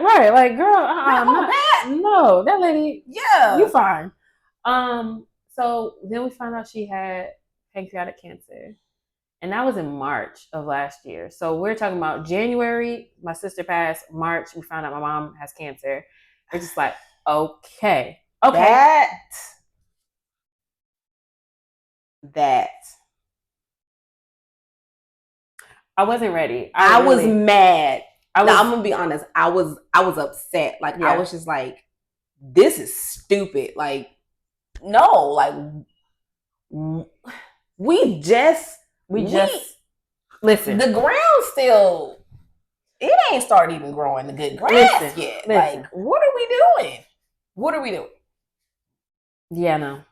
right, like, girl, no, that lady, you fine. So then we found out she had pancreatic cancer, and that was in March of last year. So we're talking about January, my sister passed. March, we found out my mom has cancer. We're just like, okay. That. I wasn't ready. I was mad. I'm gonna be honest. I was upset. Like I was just like, this is stupid. Like, no, like we just listen. The ground still, it ain't started even growing the good grass yet. Like, what are we doing? Yeah, no.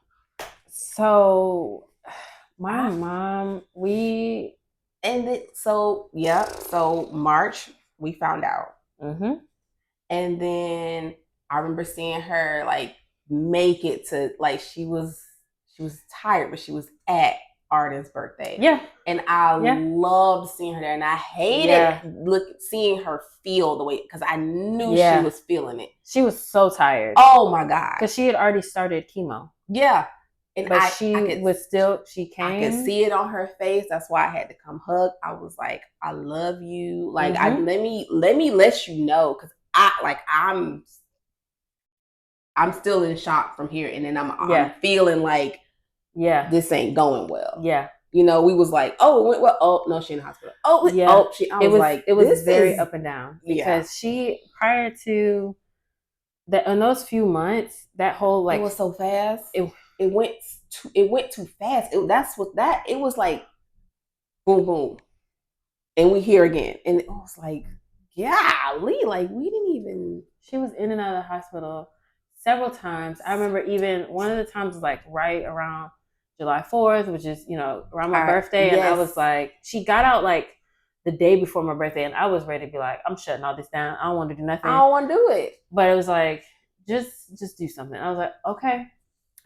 So my mom, so March we found out. Mm-hmm. And then I remember seeing her like make it to, like, she was tired, but she was at Arden's birthday. Yeah. And I loved seeing her there, and I hated seeing her feel the way, because I knew she was feeling it. She was so tired. Oh my God. Because she had already started chemo. Yeah. And but she came. I could see it on her face. That's why I had to come hug. I was like, I love you. Like, let me let you know, because I'm still in shock from here, and then I'm feeling like this ain't going well. Yeah. we was like, oh, it went well. Oh no, she in the hospital. Oh, Yeah, she. I was like, it was this very is up and down yeah. because she prior to that in those few months that whole It like was so fast. it It went too fast. That's what that. It was like boom boom, and we here again, and it was like, golly, like we didn't even. she was in and out of the hospital several times. I remember even one of the times was like right around July 4th, which is, around my birthday. And I was Yes. like, she got out like the day before my birthday. And I was ready to be like, I'm shutting all this down. I don't want to do nothing. I don't want to do it. But it was like, just do something. I was like, okay,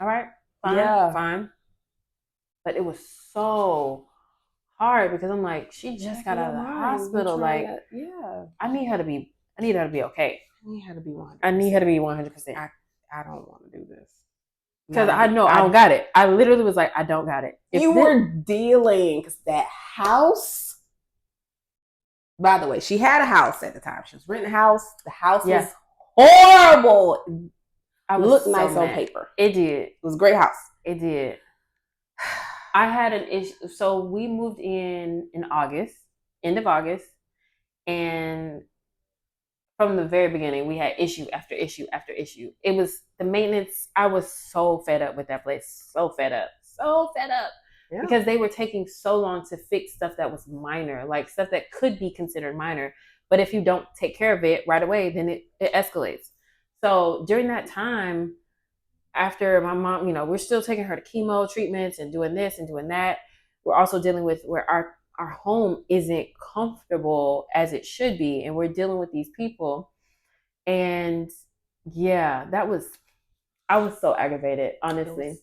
all right, fine, Yeah. fine. But it was so hard because I'm like, she just got out of the hospital. Like, yeah. I need her to be okay. I need her to be 100%. I need her to be 100%. I don't want to do this. Because I know I don't got it. I literally was like, I don't got it. You were dealing, because that house, by the way, she had a house at the time. She was renting a house. The house was horrible. I looked nice on paper. It did. It was a great house. It did. I had an issue. So we moved in August, end of August. And from the very beginning, we had issue after issue after issue. It was the maintenance. I was so fed up with that place. So fed up. Yeah. Because they were taking so long to fix stuff that was minor, like stuff that could be considered minor. But if you don't take care of it right away, then it escalates. So during that time, after my mom, we're still taking her to chemo treatments and doing this and doing that. We're also dealing with where our home isn't comfortable as it should be, and we're dealing with these people. And yeah, I was so aggravated, honestly.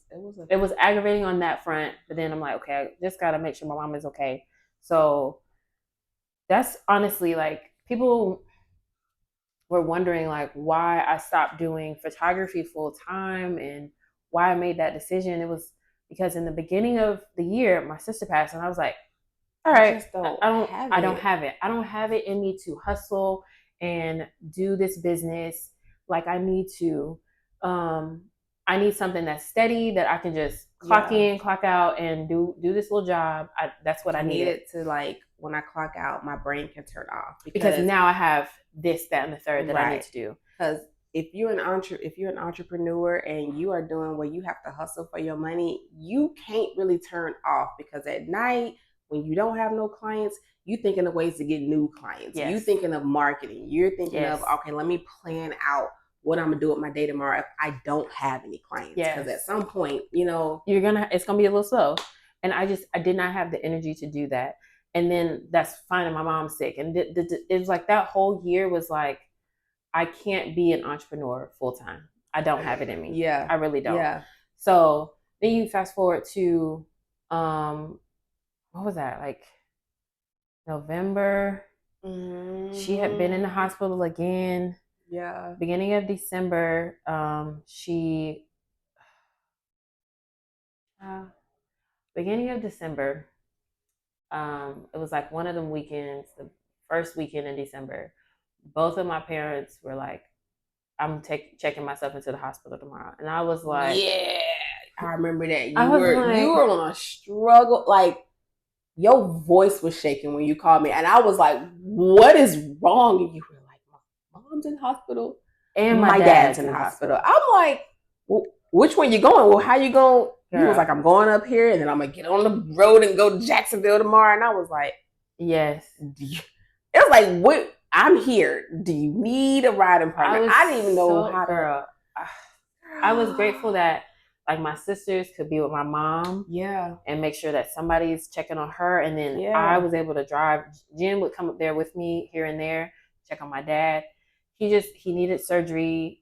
It was aggravating on that front, but then I'm like, okay, I just gotta make sure my mom is okay. So that's honestly like, people were wondering like why I stopped doing photography full time and why I made that decision. It was because in the beginning of the year, my sister passed, and I was like, all right, I don't have it. I don't have it in me to hustle and do this business like I need to. I need something that's steady, that I can just clock in, clock out, and do this little job. That's what I needed. To, like, when I clock out, my brain can turn off because now I have this, that, and the third that I need to do. Because if you're an entrepreneur and you are doing where you have to hustle for your money, you can't really turn off, because at night when you don't have no clients, you thinking of ways to get new clients. You thinking of marketing. You're thinking of, okay, let me plan out what I'm gonna do with my day tomorrow if I don't have any clients. Because at some point, it's gonna be a little slow. And I did not have the energy to do that. And then that's finding my mom sick. And it was like that whole year was like, I can't be an entrepreneur full time. I don't have it in me. Yeah. I really don't. Yeah. So then you fast forward to, what was that? Like November. Mm-hmm. She had been in the hospital again. Yeah. Beginning of December, beginning of December, it was like one of them weekends, the first weekend in December. Both of my parents were like, I'm checking myself into the hospital tomorrow. And I was like, yeah, I remember that. You were on a struggle. Like, your voice was shaking when you called me. And I was like, what is wrong? And you were like, my mom's in the hospital. And my dad's in the hospital. I'm like, well, which one you going? Well, how you going? He was like, I'm going up here, and then I'm going to get on the road and go to Jacksonville tomorrow. And I was like, yes. It was like, what? I'm here. Do you need a riding partner? I didn't even know how to. I was grateful that like my sisters could be with my mom. Yeah. And make sure that somebody's checking on her. And then I was able to drive. Jen would come up there with me here and there, check on my dad. He needed surgery.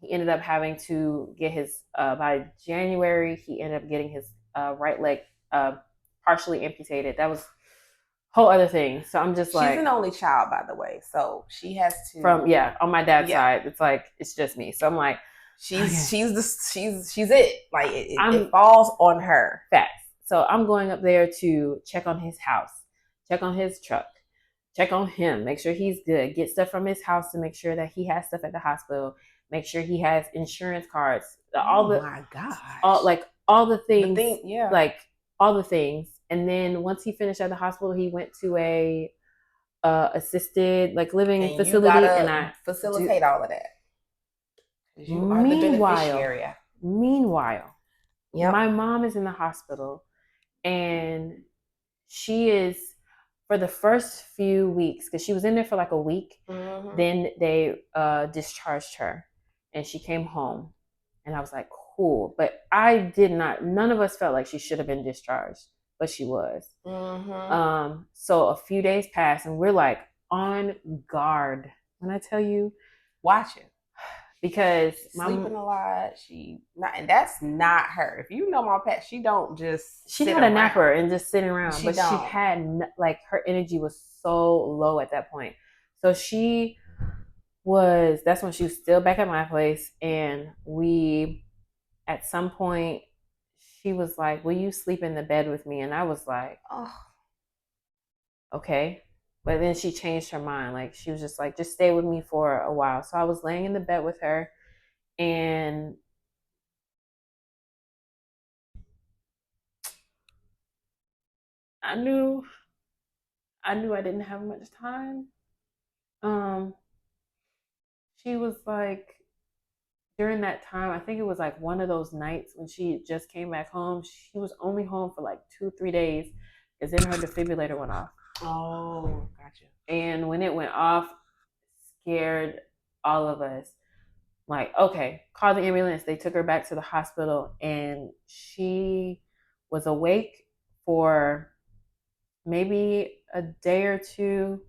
He ended up having to get his, by January, he ended up getting his right leg partially amputated. That was a whole other thing. So I'm just she's an only child, by the way. So she has to. On my dad's side, it's like, it's just me. So I'm like, she's it. Like it falls on her. Facts. So I'm going up there to check on his house, check on his truck, check on him, make sure he's good, get stuff from his house to make sure that he has stuff at the hospital, make sure he has insurance cards, my gosh, all the things, like all the things. And then once he finished at the hospital, he went to a assisted like living And you facility, and gotta I facilitate all of that. You are the meanwhile, beneficiary. meanwhile, Yep. my mom is in the hospital, and she is for the first few weeks because she was in there for like a week. Mm-hmm. Then they discharged her, and she came home, and I was like, cool. But I did not. None of us felt like she should have been discharged, but she was. Mm-hmm. So a few days passed, and we're like on guard. When I tell you, watching. Because she's sleeping a lot. And that's not her. If you know my pet, she don't just. She had a napper and just sitting around, but don't. she had like her energy was so low at that point. So she was. That's when she was still back at my place, and we, at some point, she was like, "Will you sleep in the bed with me?" And I was like, "Oh, okay." But then she changed her mind. Like she was just like, "Just stay with me for a while." So I was laying in the bed with her, and I knew I didn't have much time. She was like, during that time, I think it was like one of those nights when she just came back home. She was only home for like 2-3 days, because then her defibrillator went off. Oh, gotcha. And when it went off, scared all of us. Like, okay, call the ambulance. They took her back to the hospital, and she was awake for maybe a day or two,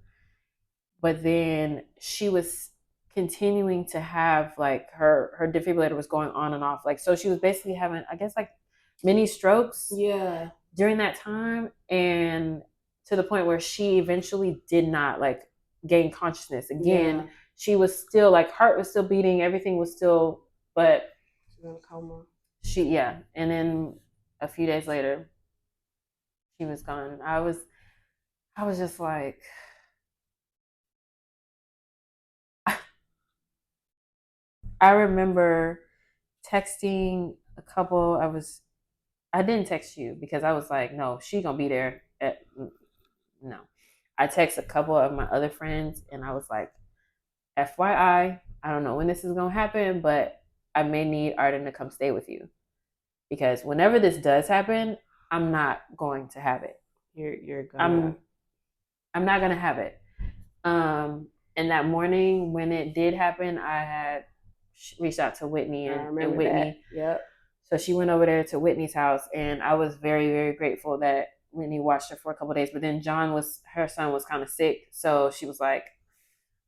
but then she was continuing to have like her defibrillator was going on and off. Like, so she was basically having, I guess, like mini strokes during that time, and to the point where she eventually did not like gain consciousness again. She was still like, heart was still beating, everything was still, but she was in a coma. And then a few days later she was gone. I was just like, I remember texting a couple. I didn't text you because I was like, no, she gonna be there. No, I texted a couple of my other friends, and I was like, FYI, I don't know when this is gonna happen, but I may need Arden to come stay with you, because whenever this does happen, I'm not going to have it. You're gonna. I'm not gonna have it. And that morning when it did happen, I had reached out to Whitney, and Whitney. That. Yep. So she went over there to Whitney's house, and I was very, very grateful that Whitney watched her for a couple of days. But then her son was kind of sick, so she was like,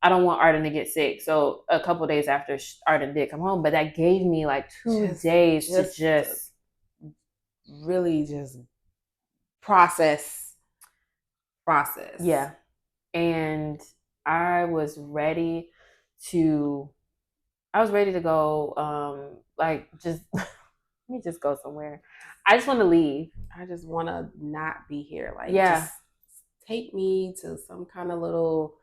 I don't want Arden to get sick. So a couple of days after Arden did come home, but that gave me like 2 days to just really just process. Yeah. And I was ready to go, like, just let me just go somewhere. I just want to leave. I just want to not be here. Like, just take me to some kind of little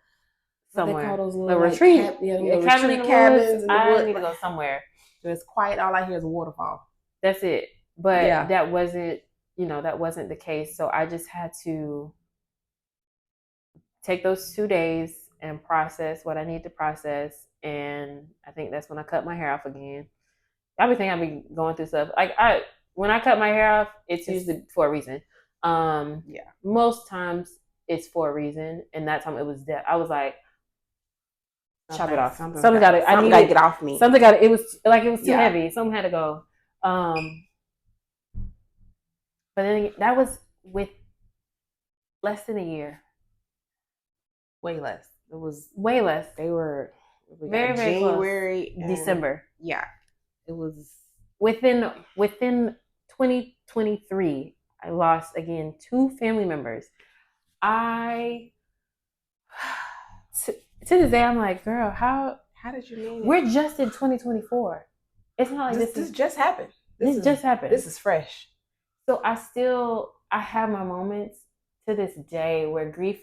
somewhere. They call those little retreat. Retreat cabins in the I woods. need to go somewhere. So it's quiet. All I hear is a waterfall. That's it. But that wasn't the case. So I just had to take those 2 days and process what I need to process. And I think that's when I cut my hair off again. Everything I've been going through stuff. Like when I cut my hair off, it's usually for a reason. Most times it's for a reason, and that time it was death. I was like, chop it off. Something got to get off me. Something got it was too heavy. Something had to go. But then that was with less than a year. Way less. It was way less. They were very January, close. December. Yeah, it was within 2023. I lost again 2 family members. To this day, I'm like, girl, how did you mean it? We're just in 2024. It's not like this just happened. This just happened. This is fresh. So I have my moments to this day where grief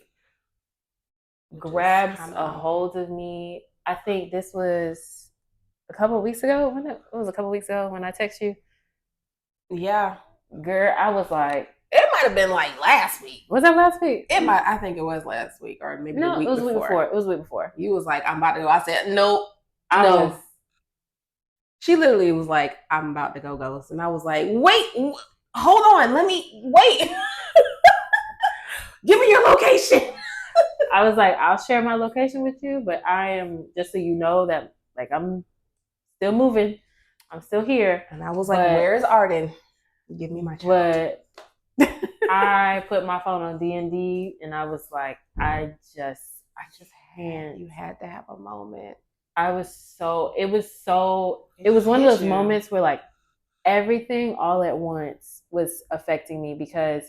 grabs a hold of me. I think this was a couple of weeks ago. When it was a couple of weeks ago when I texted you. Yeah, girl, I was like, it might have been like last week. Was that last week? It might. I think it was last week or maybe the week it was before. Week before. It was week before. You was like, I'm about to go. I said, nope. No. She literally was like, I'm about to go ghost. And I was like, wait, hold on. Let me wait. Give me your location. I was like, I'll share my location with you, but I am, just so you know that like I'm still moving. I'm still here. And I was like, where's Arden? Give me my child. But I put my phone on D&D and I was like, I just can't. You had to have a moment. It was one of those moments where like everything all at once was affecting me, because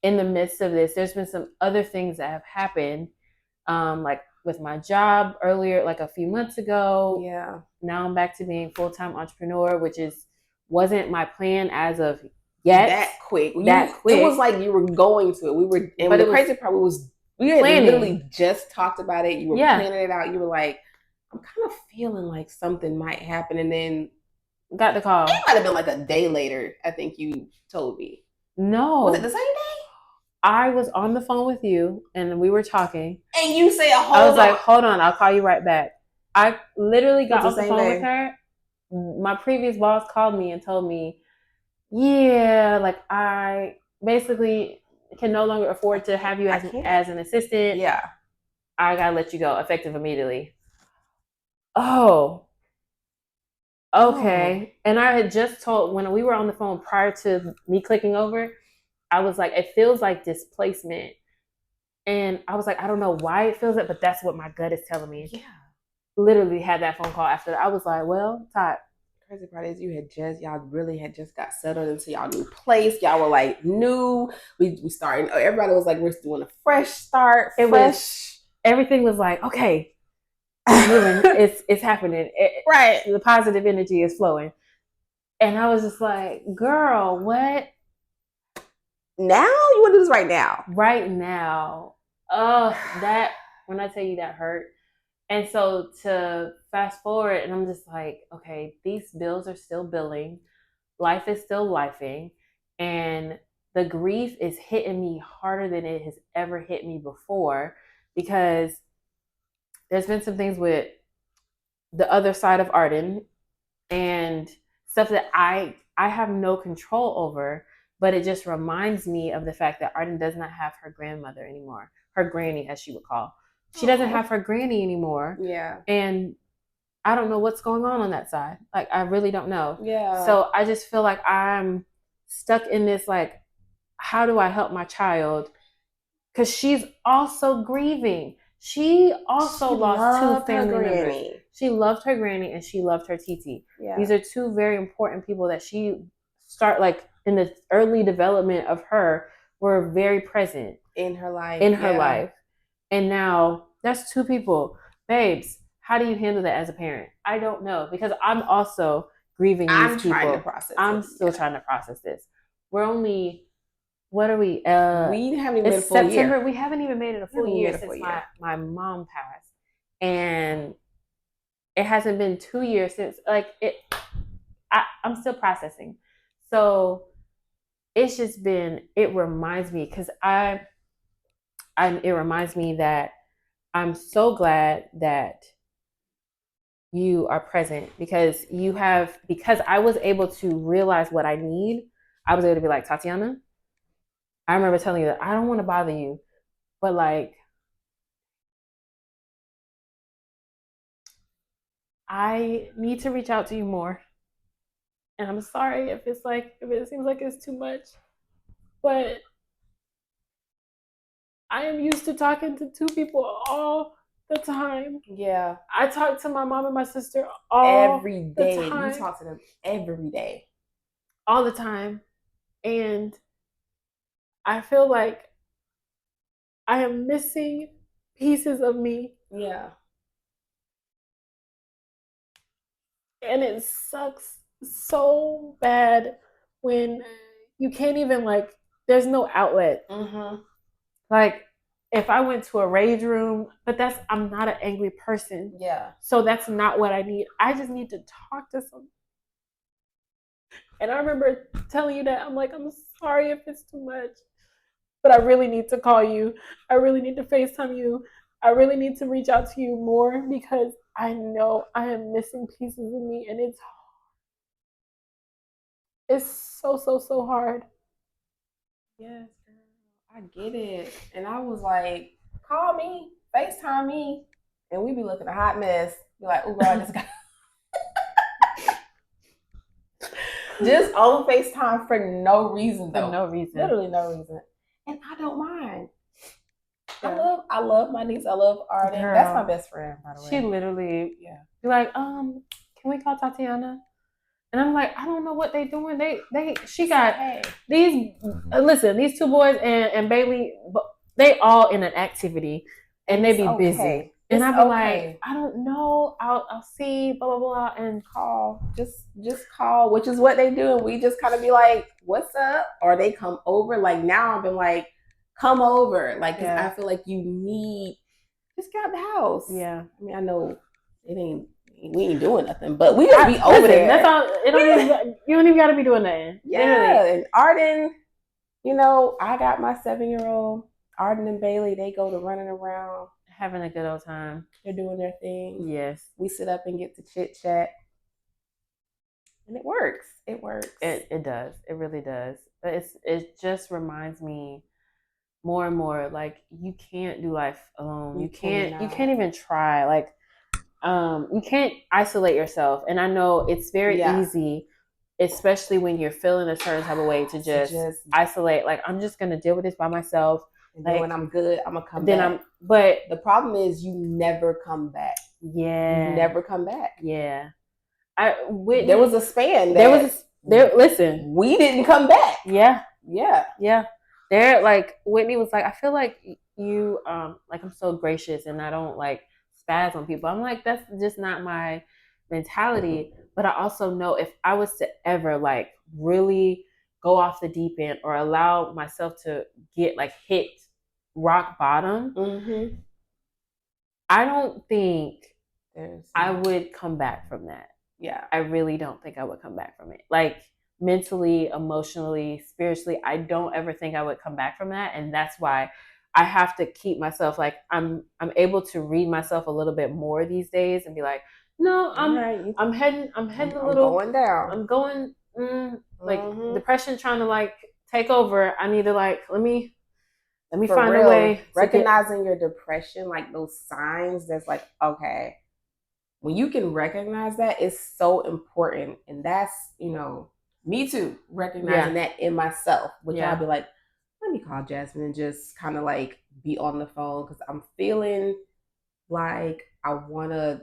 in the midst of this, there's been some other things that have happened, like with my job earlier, like a few months ago. Yeah. Now I'm back to being full-time entrepreneur, which wasn't my plan as of yet. That quick. It was like you were going to it. But the crazy part was we had literally just talked about it. You were planning it out. You were like, I'm kind of feeling like something might happen, and then got the call. It might have been like a day later. I think you told me. No, was it the same day? I was on the phone with you, and we were talking. And you say, I was like, hold on, I'll call you right back. I literally got off the phone with her. My previous boss called me and told me, yeah, like I basically can no longer afford to have you as an assistant. Yeah. I gotta let you go effective immediately. Oh. Okay. And I had just told, when we were on the phone prior to me clicking over, I was like, it feels like displacement. And I was like, I don't know why it feels it, but that's what my gut is telling me. Yeah. Literally had that phone call after that. I was like, well, Todd. Crazy part is y'all really had just got settled into y'all new place. Y'all were like new. We started, everybody was like, we're doing a fresh start. Everything was like, okay, it's happening. Right. The positive energy is flowing. And I was just like, girl, what? Now? You want to do this right now? Right now. Oh, when I tell you that hurt. And so to fast forward, and I'm just like, okay, these bills are still billing. Life is still lifing. And the grief is hitting me harder than it has ever hit me before, because there's been some things with the other side of Arden and stuff that I have no control over, but it just reminds me of the fact that Arden does not have her grandmother anymore, her granny, as she would call. She doesn't have her granny anymore. Yeah. And I don't know what's going on that side. Like, I really don't know. Yeah. So I just feel like I'm stuck in this, like, how do I help my child? Because she's also grieving. She also lost 2 family members. She loved her granny and she loved her Titi. Yeah. These are 2 very important people that she like in the early development of her were very present in her life. And now that's 2 people. Babes, how do you handle that as a parent? I don't know, because I'm also grieving these people. I'm still trying to process this. We're only, what are we? We haven't even made a full September. year. We haven't even made it a full year since my mom passed. And it hasn't been 2 years since, like, I'm still processing. So it's just been, it reminds me, because it reminds me that I'm so glad that you are present, because I was able to realize what I need. I was able to be like, Tantiana, I remember telling you that I don't want to bother you, but like, I need to reach out to you more. And I'm sorry if it seems like it's too much, but I am used to talking to 2 people all the time. Yeah. I talk to my mom and my sister every day. You talk to them every day. All the time. And I feel like I am missing pieces of me. Yeah. And it sucks so bad when you can't even, like, there's no outlet. Mm-hmm. Like, if I went to a rage room, but I'm not an angry person. Yeah. So that's not what I need. I just need to talk to someone. And I remember telling you that, I'm like, I'm sorry if it's too much. but I really need to call you. I really need to FaceTime you. I really need to reach out to you more because I know I am missing pieces of me, and it's so hard. Yes, girl. I get it. And I was like, call me, FaceTime me. And we be looking a hot mess. Be like, oh, girl, I just got just on FaceTime for no reason, though. For no reason. Literally no reason. And I don't mind. I love my niece. I love Arden. Girl, that's my best friend, by the way. She literally be like, can we call Tantiana? And I'm like, I don't know what they doing. She got these. Listen, these two boys and Bailey, they all in an activity, and they be busy. And I be like, I don't know. I'll see. Blah blah blah, and call. Just call, which is what they do. And we just kind of be like, what's up? Or they come over. Like now, I've been like, come over. Like, cause I feel like you need. Just get out the house. Yeah. I mean, I know it ain't. We ain't doing nothing, but we gonna be over there. That's all. You don't even gotta be doing nothing. Yeah. Literally. And Arden, you know, I got my 7-year-old. Arden and Bailey, they go to running around, having a good old time. They're doing their thing. Yes. We sit up and get to chit chat, and it works. It works. It does. It really does. But it just reminds me more and more like you can't do life alone. You can't even try. Like you can't isolate yourself. And I know it's very easy, especially when you're feeling a certain type of way, to just isolate. Like, I'm just gonna deal with this by myself. And then when I'm good, I'm gonna come back. But the problem is you never come back. Yeah. You never come back. Yeah. There was a span. Listen. We didn't come back. Yeah. Yeah. Yeah. There, like, Whitney was like, I feel like you, like, I'm so gracious and I don't, like, spaz on people. I'm like, that's just not my mentality. But I also know if I was to ever, like, really go off the deep end or allow myself to get, like, hit rock bottom, I don't think I would come back from that. Yeah. I really don't think I would come back from it. Like, mentally, emotionally, spiritually, I don't ever think I would come back from that. And that's why I have to keep myself, like, I'm able to read myself a little bit more these days and be like, no, I'm heading a little going down. I'm going like depression trying to like take over. I need to like let me find a way. Recognizing your depression, like those signs that's like, okay, when you can recognize that, it's so important. And that's, you know, me too, recognizing that in myself, which I'll be like, let me call Jasmine and just kind of like be on the phone because I'm feeling like I want to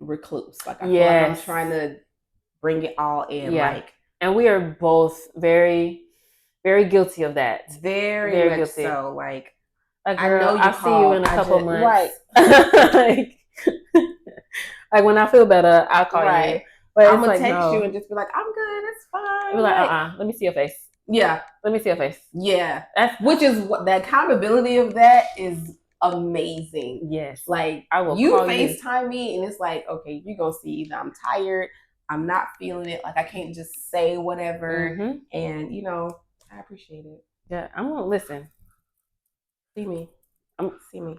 recluse. Like I feel like I'm trying to bring it all in. Like, and we are both very, very guilty of that. Very much guilty. So like girl, I know I'll see you in a couple months. Right. Like when I feel better, I'll call you. But I'm gonna text you and just be like, I'm good, it's fine. Be like, let me see your face. Yeah. Let me see your face. Yeah. Which is what the accountability of that is amazing. Yes. Like I will you FaceTime me and it's like, okay, you're gonna see either I'm tired, I'm not feeling it, like I can't just say whatever. And you know, I appreciate it. Yeah, I'm gonna listen. See me. See me.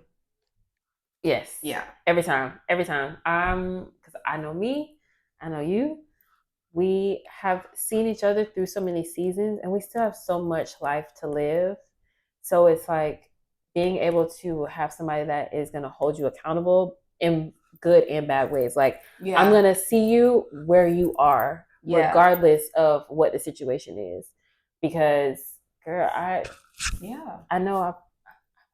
Yes. Yeah. Every time. Because I know me, I know you. We have seen each other through so many seasons and we still have so much life to live. So it's like being able to have somebody that is going to hold you accountable in good and bad ways. Like, I'm going to see you where you are, regardless of what the situation is. Because, girl, I know I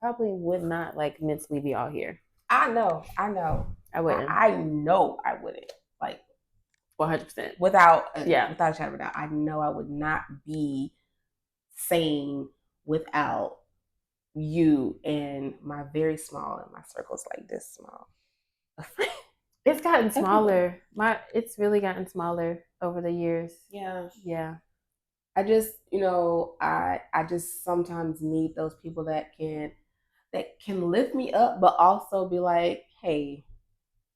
probably would not like mentally be out here. I know. I wouldn't. I know I wouldn't. Like 100%. Without a shadow of a doubt. I know I would not be sane without you and my very small, and my circle's like this small. It's gotten smaller. It's really gotten smaller over the years. Yeah. Yeah. I just, you know, I just sometimes need those people that can lift me up, but also be like, hey,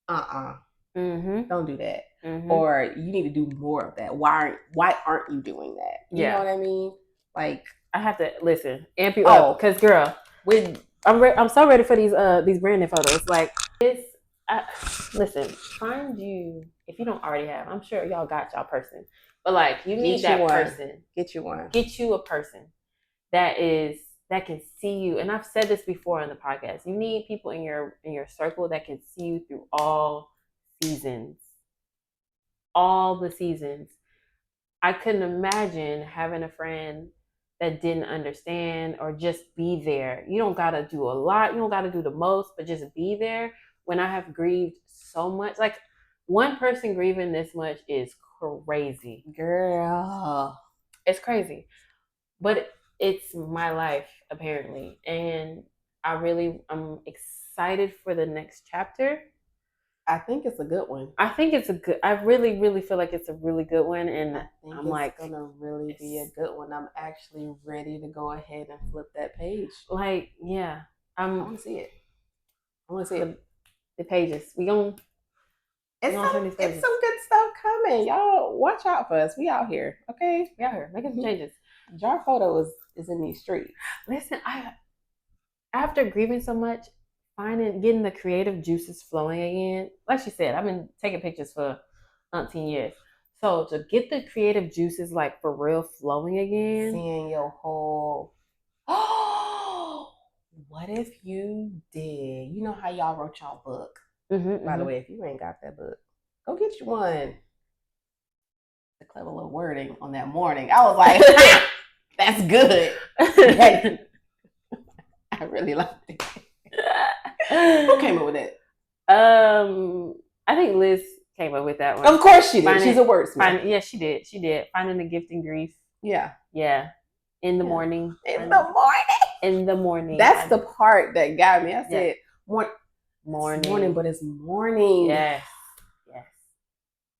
don't do that. Or you need to do more of that. Why aren't you doing that? You know what I mean? Like, I have to listen, amp you up, because girl, I'm so ready for these branding photos. Like this, listen, find you if you don't already have. I'm sure y'all got y'all person, but like you need that person. Get you one. Get you a person that can see you. And I've said this before on the podcast. You need people in your circle that can see you through all seasons, all the seasons. I couldn't imagine having a friend that didn't understand or just be there. You don't got to do a lot. You don't got to do the most, but just be there. When I have grieved so much, like one person grieving this much is crazy. Girl. It's crazy. But it's my life, apparently. And I'm excited for the next chapter. I think it's a good one. I really, really feel like it's a really good one. And I'm like, it's gonna really be a good one. I'm actually ready to go ahead and flip that page. Like, yeah. I want to see it. I want to see it. The pages. It's some good stuff coming. Y'all watch out for us. We out here. Okay? We out here making some changes. Jar photo is in these streets. Listen, after grieving so much, getting the creative juices flowing again. Like she said, I've been taking pictures for 18 years. So to get the creative juices like for real flowing again. Seeing your whole oh, what if you did? You know how y'all wrote y'all book? By the way, if you ain't got that book, go get you one. The clever little wording on that morning. I was like, that's good. I really liked it. Who came up with it? I think Liz came up with that one. Of course she did. She's a wordsmith. Yeah, she did. She did. Finding the gift in grief. Yeah. Yeah. In the morning. In the morning. That's the part that got me. I said, morning, but it's morning. Yes.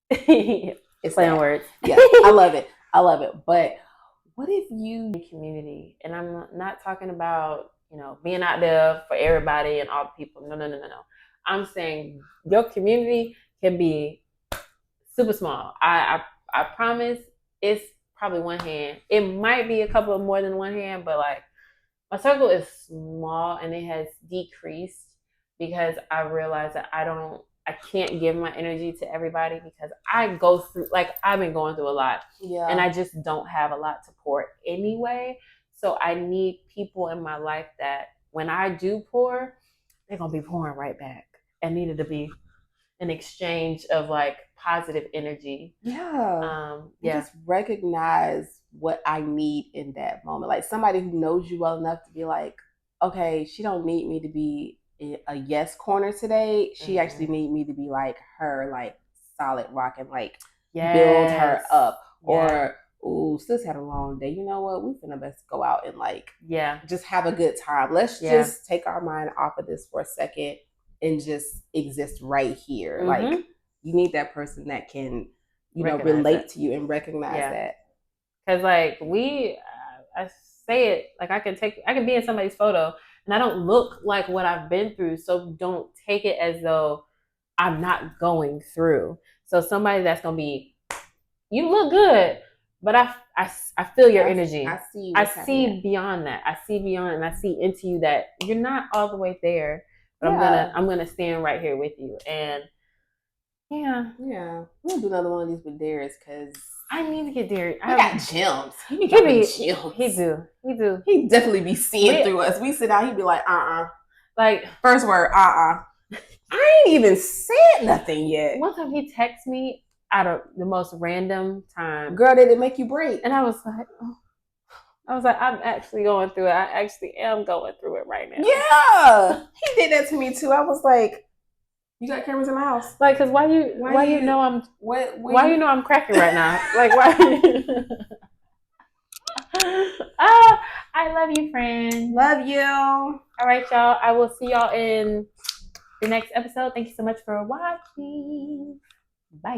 It's playing on words. Yeah, I love it. But what if you community? And I'm not talking about, being out there for everybody and all the people. No. I'm saying your community can be super small. I promise it's probably one hand. It might be a couple of more than one hand, but like my circle is small and it has decreased because I realized that I can't give my energy to everybody because I go through, like I've been going through a lot. Yeah. And I just don't have a lot to pour anyway. So I need people in my life that when I do pour, they're going to be pouring right back. And needed to be an exchange of like positive energy. Yeah. Just recognize what I need in that moment. Like somebody who knows you well enough to be like, okay, she don't need me to be a yes corner today. She actually need me to be like her, like solid rock and like build her up. Or, ooh, sis had a long day. You know what? We finna best go out and like just have a good time. Let's just take our mind off of this for a second and just exist right here. Like you need that person that can, relate to you and recognize that. Because like I say it like I can be in somebody's photo and I don't look like what I've been through. So don't take it as though I'm not going through. So somebody that's gonna be, you look good, but I feel your energy. I see beyond that. I see beyond and I see into you that you're not all the way there. But I'm gonna stand right here with you. And we'll do another one of these with Darius because I need to get Darius. He got gems. He be dropping gems. He do. He definitely be seeing through us. We sit down, he be like, Like first word, I ain't even said nothing yet. One time he texted me out of the most random time. Girl, did it make you break? And I was like, I'm actually going through it. I actually am going through it right now. Yeah. He did that to me too. I was like, you got cameras in the house? Like, cause why you know I'm cracking right now? Like, why? I love you, friend. Love you. All right, y'all. I will see y'all in the next episode. Thank you so much for watching.